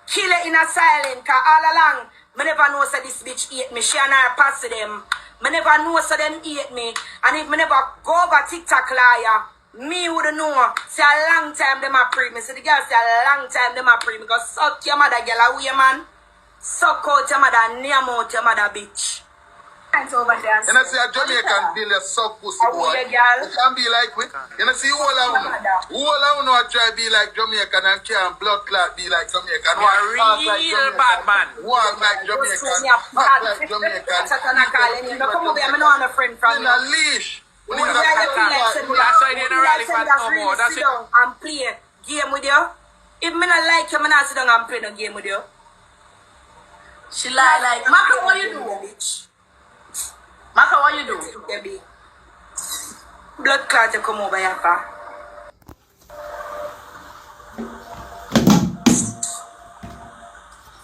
Kill it in a silent. Cause all along, I never know so this bitch hate me. She and her pass them. I never know so them hate me. And if I never go over TikTok liar, me would know. Say a long time them a pre me. So the girl say a long time them a pre me. Because suck your mother, girl. How you, man? Suck out your mother, name out your mother, bitch. Over there. You know, see a Jamaican deal a suck pussy boy. It can be like we. You know, see all I know I try to be like Jamaican and can't blood clot be like Jamaican. You are real bad man. Walk like Jamaican. Act like Jamaican. Come over here, I know I'm a friend from In a leash. That's why they don't rally fast no more. That's it. And play game with you. If me not like you, I not sit down and play no game with you. She lie like, Maka, what you do? Bitch. Maka, what you do? Baby. Blood clot, you come over here, pa.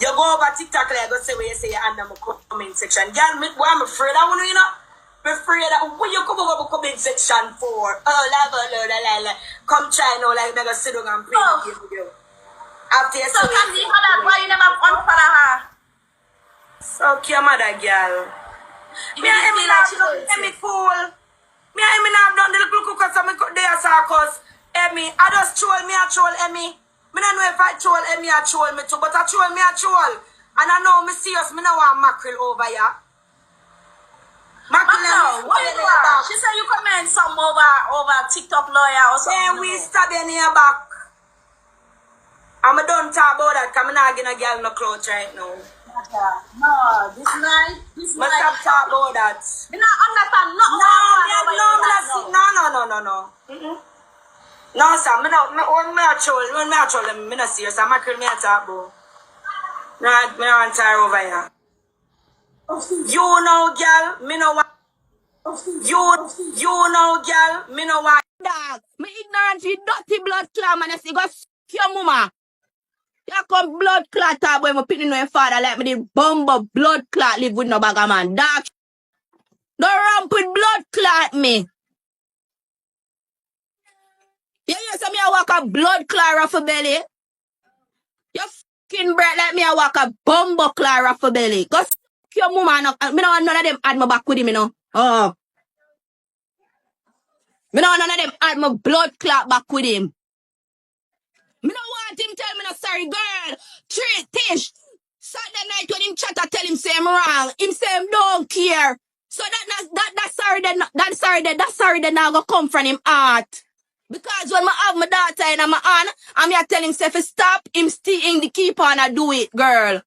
You go over TikTok, like, go say what you say under my comment section. Girl, I'm afraid I want to, you know. I'm afraid that when you come over the comment section for, la. Come try now, like, I'm going to sit down and play the game with you. After you So, can you for that? Why you never unfollow her? Suck your mother, girl. Me and Emmy like she don't Emmy cool. Me and Emmy have done the little cookers and me cut their circus. Emmy, I just troll me a troll Emmy. Me don't know if I troll Emmy or troll me too, but I troll me a troll. And I know me serious, me don't want mackerel over here. Mackerel, what you do? She said you comment some over TikTok lawyer or something. Then we stab you in your back. I'm don't talk about that because I'm not getting a girl no clothes right now. No, this night. But stop talk about that. You not understand No. No, sir, me a troll, me not serious. I'm a talk about. No, me not tire over here. You know, girl, me no want. You know, girl, me no want. dog. Me ignorant for dirty blood clot, man. I say, go suck your mama. You come blood clot, boy, my pitting no father like me, the bumbo blood clot live with no bag of man. Dog. Don't ramp with blood clot me. You hear some me I walk a blood clot raffle belly? You fucking breath like me I walk a bumbo clot raffle belly. Go suck your mama. No, me don't want none of them add my back with him, you know. Oh. Me don't want none of them add my blood clot back with him. Me don't want him tell me no sorry, girl. Treat Tish. Saturday night when him chat, I tell him say I'm wrong. Him say him don't care. So that sorry then now go come from him heart. Because when I have my daughter in my hand, I'm here tell him say for stop, him still in the keep on and do it, girl.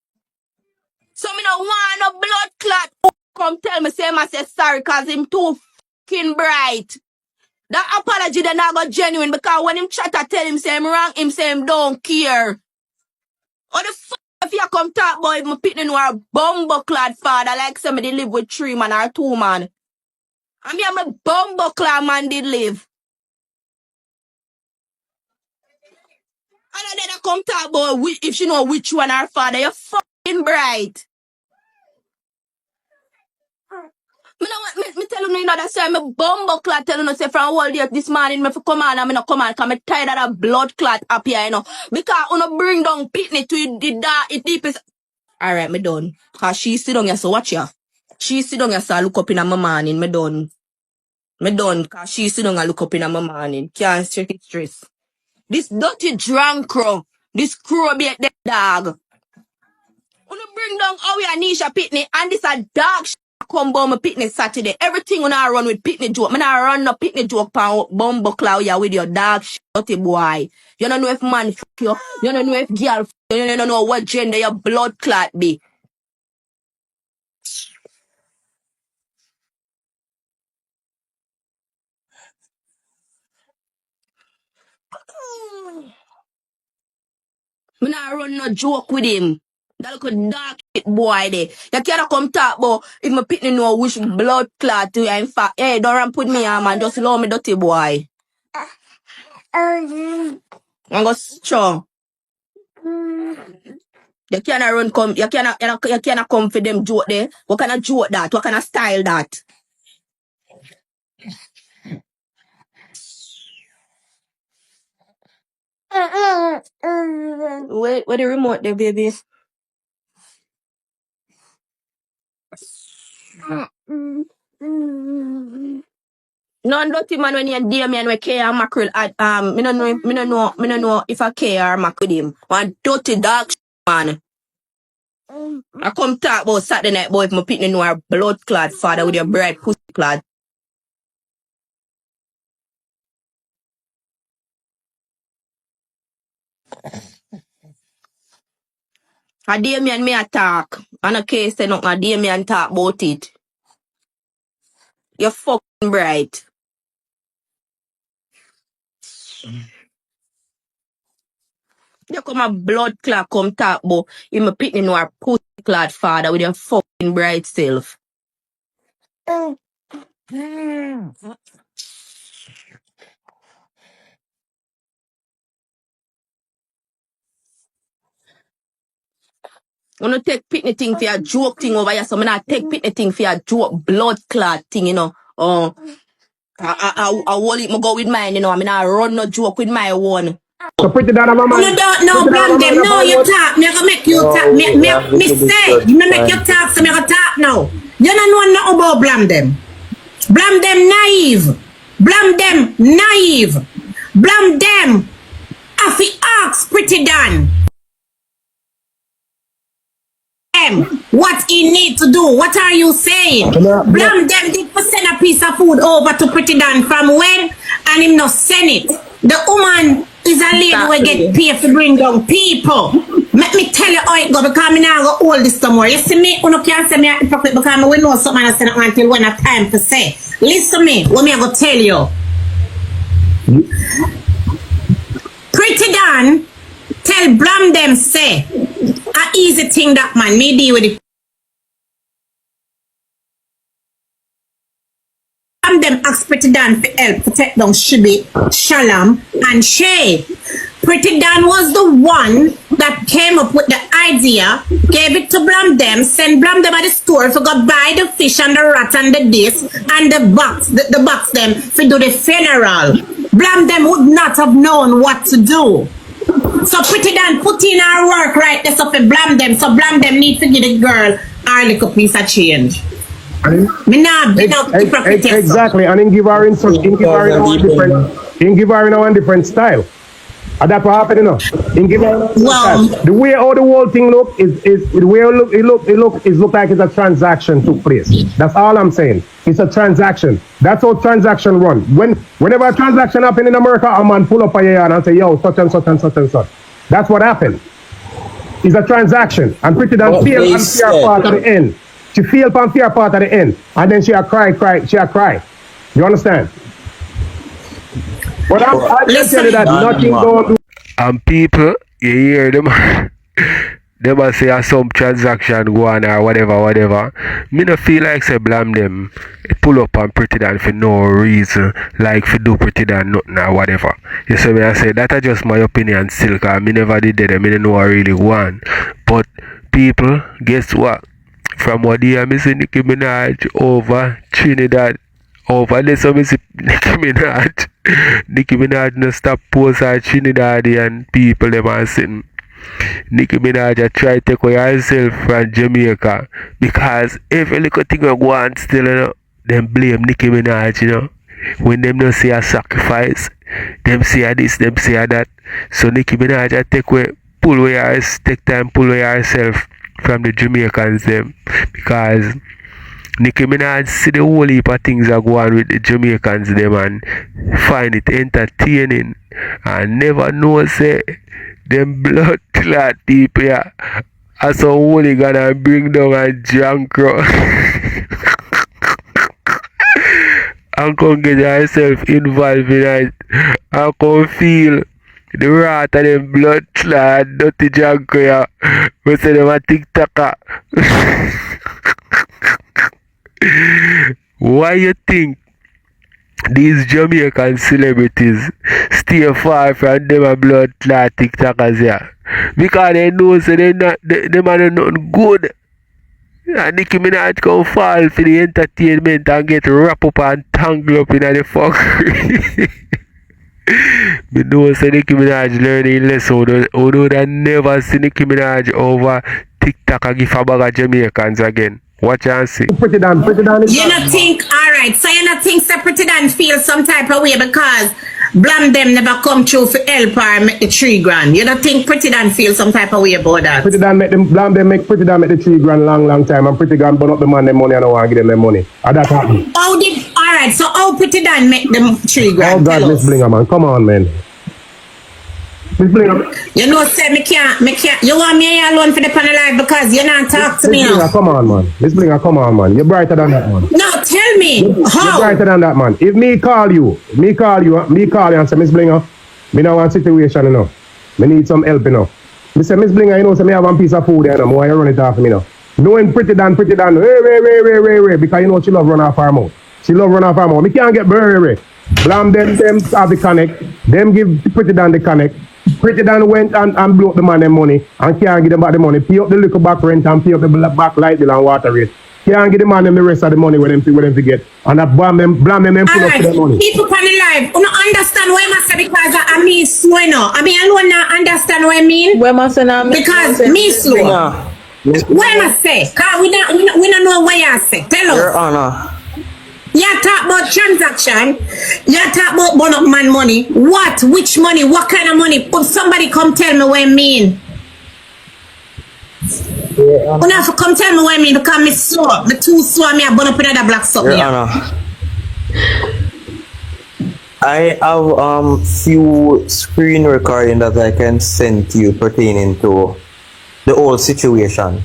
So me don't want no blood clot come tell me say I say sorry cause him too fucking bright. That apology then I got genuine because when him chat I tell him say I'm wrong, him say him don't care. What the fuck if you come talk about if my pitney know a bumbo clad father like somebody live with 3 man or 2 man. I mean I'm a bumbo clad man did live. And then I come talk about if she know which one her father, you're fucking bright. Me tell you know that's why I'm a bumbo clot telling you say from all day this morning me for come on and me no come on because I'm tired of that blood clot up here, you know. Because you know bring down pitney to the dark, it deepest. Alright, me done. Cause she sit down here, so watch ya. She sit down here, so I look up in my morning, me done. Me done, cause she sit down and look up in my morning. Can't check it stress. This dirty drunk crow, this crow be the dog. When you bring down Owie and Nisha pitney, and this a dog come bomb my pitney Saturday. Everything when I run with pitney joke, man I run no pitney joke pan bumbo cloud ya with your dog dirty boy. You don't know if man fuck you, you don't know if girl fuck you, you don't know what gender your blood clot be. Me not run no joke with him. That look a dark shit boy there. You can't come talk about if my pitney know which blood clot to you. In fact, hey, don't run put me on man. Just allow me dirty boy. I'm go strong. You can't run come. You can't come for them joke there. What kind of joke that? What kind of style that? Where the remote there, baby? No dirty man when you dear me and we care and mackerel at me no know if I care or mac with him. One dirty dog man. I come talk about Saturday night boy if my pitney know our blood clad father with your bright pussy clad. A day me and me attack. And a case say nothing, a day me and talk about it. You're fucking bright. You come a blood clot come talk about if my pitney know our pussy clad father with your fucking bright self. When you take pitney thing for your joke thing over here, so I'm not take pitney thing for your joke blood clot thing, you know. I will it go with mine, you know. I mean I run no joke with my one. So pretty that my man. You don't know Blamdem. No, you talk. Me gonna make you talk. Me say. You make you talk, so me gonna talk now. You don't know nothing about Blamdem. Blamdem naive. Blamdem naive. Blamdem. Afi ask pretty done. What he need to do? What are you saying? Blamdem did send a piece of food over to Pretty Dan from when and him not send it. The woman is a lady who get paid to bring down people. Let me tell you how it go because I now go hold this somewhere. You see me, you can't say me a hypocrite because I know something I say until when I time to say. Listen to me, what me I go tell you. Pretty Dan tell Blamdem say a easy thing that man me deal with it. Blamdem asked Pretty Dan for help to take down Shibi, Shalom, and Shay. Pretty Dan was the one that came up with the idea, gave it to Blamdem, sent Blamdem at the store for go buy the fish and the rat and the this and the box them for do the funeral. Blamdem would not have known what to do. So Pretty Dan put in her work right there so for Blamdem. So Blamdem need to give the girl her little piece of change. Exactly, and then give her in a different style. And that's what happened, you know. The way how the whole thing look is the way it look like it's a transaction took place. That's all I'm saying. It's a transaction. That's how transaction run. Whenever a transaction happen in America, a man pull up a yard and say, yo, such and such and such and such. That's what happened. It's a transaction. And Pretty Dan feel and fear part at the end. She feel and fear part at the end. And then she a cry. You understand? But I just tell you that nothing don't do. And people, you hear them, they must say some transaction go on or whatever. Me no feel like say Blamdem pull up on Pretty Dan for no reason, like for do Pretty Dan nothing or whatever. You see me, I say that is just my opinion still, cause me never did that, me don't know I really want. But people, guess what? From what I see Nicki Minaj over Trinidad, over there, so I see Nicki Minaj no stop post her Trinidad and people them are sitting. Nicki Minaj try to take away herself from Jamaica because every little thing I go on still, you know, them blame Nicki Minaj, you know. When them don't see a sacrifice, them see a this, them see a that. So Nicki Minaj take time pull away herself from the Jamaicans them because Nicki Minaj see the whole heap of things that go on with the Jamaicans them and find it entertaining and never know say them blood clot people are so holy gonna bring down a junk and come get yourself involved in it and come feel the rat of them blood clot dirty junk we say them a TikToker. Why you think these Jamaican celebrities stay far from them a blood clot TikTokers here? Because they know so they not them are nothing good. And Nicki Minaj come fall for the entertainment and get wrapped up and tangled up in the fuckery. Me know so Nicki Minaj learning lesson. Although I never see Nicki Minaj over TikTok and give a bag of Jamaicans again. Watch and see. Pretty Dan. You not think, alright, so you not think Pretty Dan feel some type of way because Blamdem never come through for help or make the $3,000. You don't think Pretty Dan feel some type of way about that? Blamdem make Pretty Dan make the $3,000 long time and Pretty Dan burn up the man them money and I want to give them their money. And that happened. Alright, so how Pretty Dan make them $3,000? Oh God, Miss Blinga, man. Come on, man. Miss Blinga. You know, say me can't. You want me alone for the panel live because you not talk to me. Miss Blinga, come on, man. Miss Blinga, come on, man. You're brighter than that, man. No, tell me. How? You're brighter than that, man. If me call you and say, Miss Blinga, me now want situation, you know. Me need some help, you know. Me say, Miss Blinga, you know, say me have one piece of food, you know. Why you run it off me, you know. Knowing Pretty Dan, way, because you know she love run off her mouth. She love run off her mouth. Me can't get very. Blamdem them have the connect. Them give Pretty Dan the connect. Pretty Dan went and blew up the man them money and can't give them back the money. Pay up the little back rent and pay up the back light bill and water rate. Can't give the man them the rest of the money when them forget. And that Blamdem pull up the money. People on the live, you don't understand what I say because I mean slow, you know. I mean, I don't understand what I mean. Because me slow. What am I say? Because we don't know what you say. Tell us. Your Honor. You talk about transaction. You talk about burn up man money. What? Which money? What kind of money? Somebody come tell me what I mean. You have to come tell me what I mean because me slow. Me too slow. Me I burn up another black stuff. Your Honor. I have few screen recording that I can send to you pertaining to the whole situation.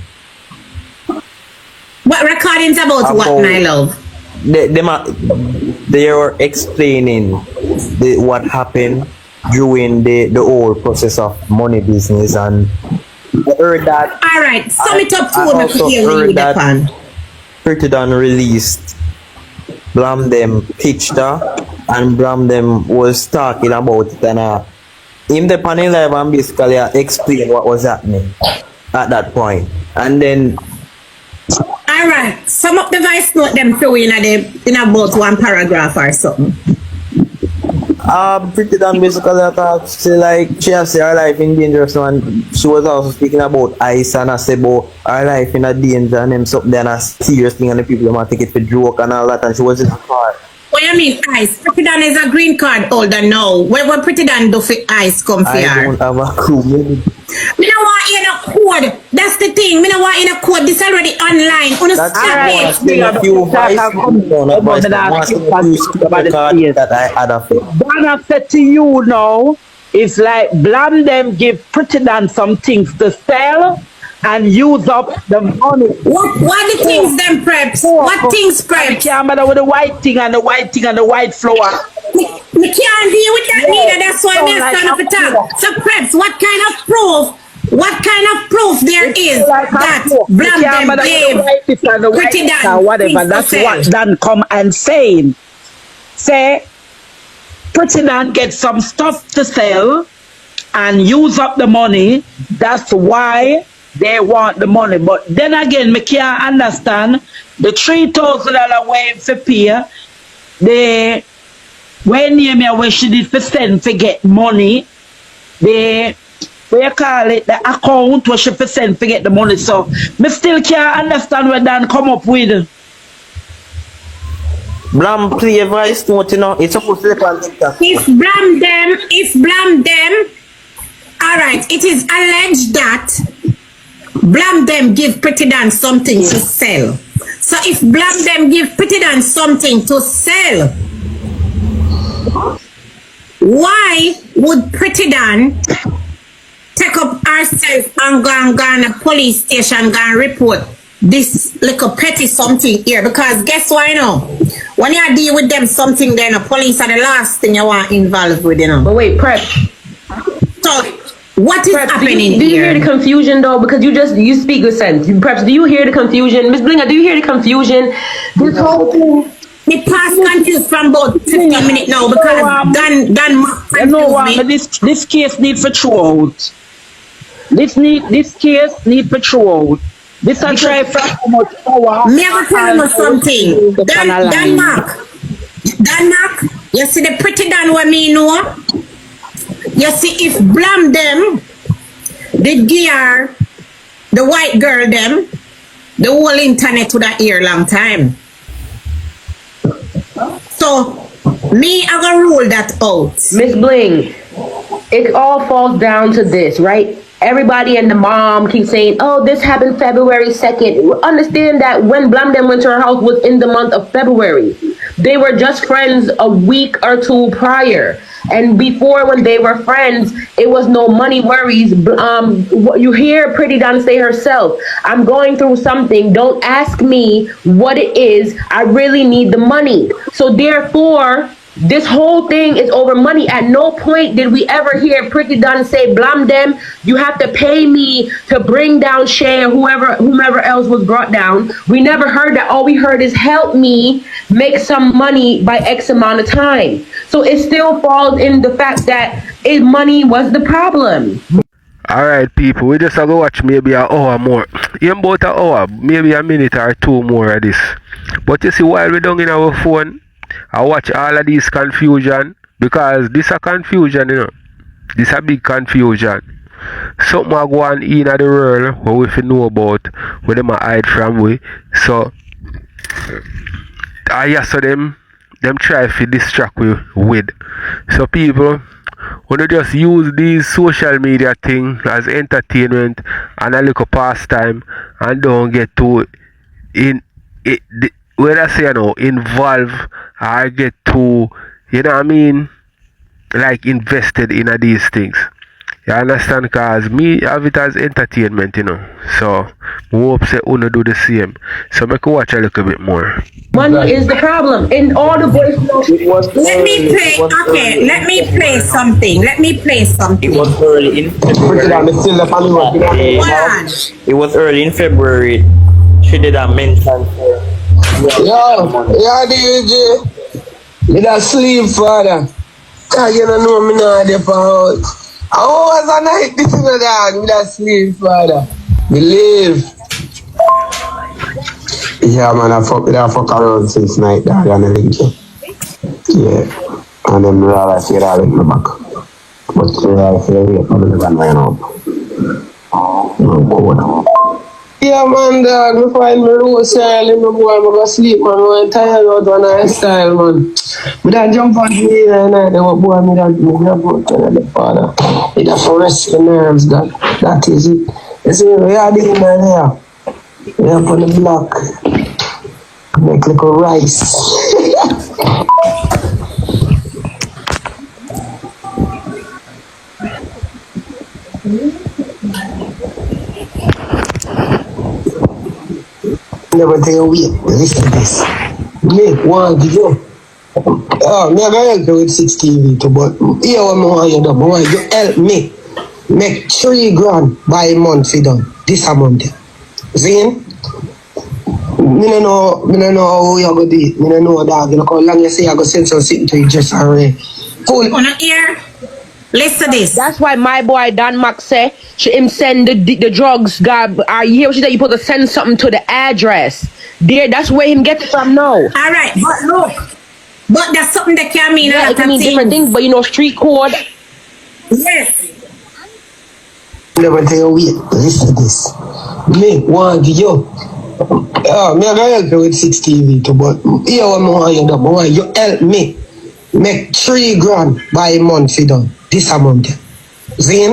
What recordings about what, my love? They are explaining what happened during the whole process of money business, and I heard that. All right, sum it up to me for you. Pretty Dan released Blamdem pitched her, and Blamdem was talking about it, and him the panel live and basically explain what was happening at that point. And then alright, sum up the voice note them through in about one paragraph or something. Pretti Dan basically talks, she like she has her life in danger, and she was also speaking about ice, and I said about her life in a danger and them something and a serious thing, and the people might take it for joke and all that, and she was in a car. What do you mean ice? Pretti Dan is a green card holder now. Where Pretti Dan do for ice come for? I don't have a clue. Me no want in a code. That's the thing. Me no want in a code. This already online. On a That's that I had of it. What I said to you now is like Blamdem give Pretti Dan some things to sell and use up the money. What the things them preps? What things preps? Camera with the white thing and the white thing and the white flower. Me can't deal with that neither. That's why me stand up to talk. So preps, what kind of proof? What kind of proof there is that Blamdem gave Pretti Dan whatever? That's what Dan come and saying. Say Pretti Dan get some stuff to sell and use up the money. That's why they want the money. But then again, me can't understand the $3,000 wave for pay. They when you me where she did for send for get money, they what you call it, the account where she for send for get the money. So me still can't understand where Dan come up with. Blam play a voice note, you know, it's supposed to be on TikTok. If Blamdem, alright, it is alleged that Blamdem give Pretti Dan something to sell. So if Blamdem give Pretti Dan something to sell, why would Pretti Dan take up herself and go and a police station go and report this little petty something here? Because guess why now? When you deal with them something, then the police are the last thing you want involved with, you know. But wait, Prep. So what is happening here? Do you hear the confusion though? Because you speak with sense. Perhaps do you hear the confusion? Miss Blinga, do you hear the confusion? This whole thing. Me pass confused from about 15 minutes now because Dan you know what? This case need for throw out. This case need for throw out. This I try for how much power. Me I tell you something. Dan Mark, you see the Pretti Dan what me know? You see if Blamdem did give her the white girl them, the whole internet would have hear long time. So me I gonna rule that out. Miss Bling, it all falls down to this, right? Everybody and the mom keep saying, oh, this happened February 2nd. Understand that when Blamdem went to her house was in the month of February. They were just friends a week or two prior. And before, when they were friends, it was no money worries. You hear Pretti Dan say herself, I'm going through something. Don't ask me what it is. I really need the money. So therefore, this whole thing is over money. At no point did we ever hear Pretti Dan say, Blamdem, you have to pay me to bring down Shay or whomever else was brought down. We never heard that. All we heard is help me make some money by X amount of time. So it still falls in the fact that money was the problem. Alright people, we just have to watch maybe an hour more. Even about an hour, maybe a minute or two more of this. But you see, while we're down in our phone, I watch all of these confusion, because this a confusion, you know. This a big confusion. Something I go on in the world what we know about, where them a hide from we. So I saw them try to distract we with. So people, when you just use these social media thing as entertainment and a little pastime and don't get to whether I say, you know, involve or get too, you know what I mean, like invested in these things. You understand? Because me have it as entertainment, you know. So I hope say Uno do the same. So make you watch a little bit more. Money is the problem. In all the voice notes. Let me play something. It was early in February. It was early in February. She did a mention for Yeah, DJ. Me that sleep, father. Cause you don't know me now there for house. I was a night this in the dog. Me that sleep, father. Believe. Yeah, man, I fuck around since night, dog, and everything. Yeah. And then realize you that with my back. But realize you wait for me to line up. I'm cold. Yeah, man, dog. Me find me rosealee, my boy. I go sleep, man. I'm tired out on a style, man. Me that jump on the night, boy, me that go to the father. Me that for rest the nerves, that is it. You see, we are in there. We are on the block. Make little rice. Never take a wait. Listen to this. Make one video. Oh, me gonna help you with 6 TV too, but here what me want you do. Me want you help me make 3 grand by a month for done. This a month. See? Me no know how you go do it. Me no know dog. You know how long you say I go send something to you just already. Cool. On the ear. Listen to this. That's why my boy Dan Max say him send the drugs. God, are you hear what she said? You supposed to send something to the address. There, that's where him get it from now. All right, but look, but that's something that can mean yeah, a it lot can mean of different things, but you know, street code. Yes. Never take a wait. Listen to this. Me want you. Oh, me gonna help you with 6 TV too, but here what me want you do. Me want you help me make 3 grand by a month for done. This a month. See?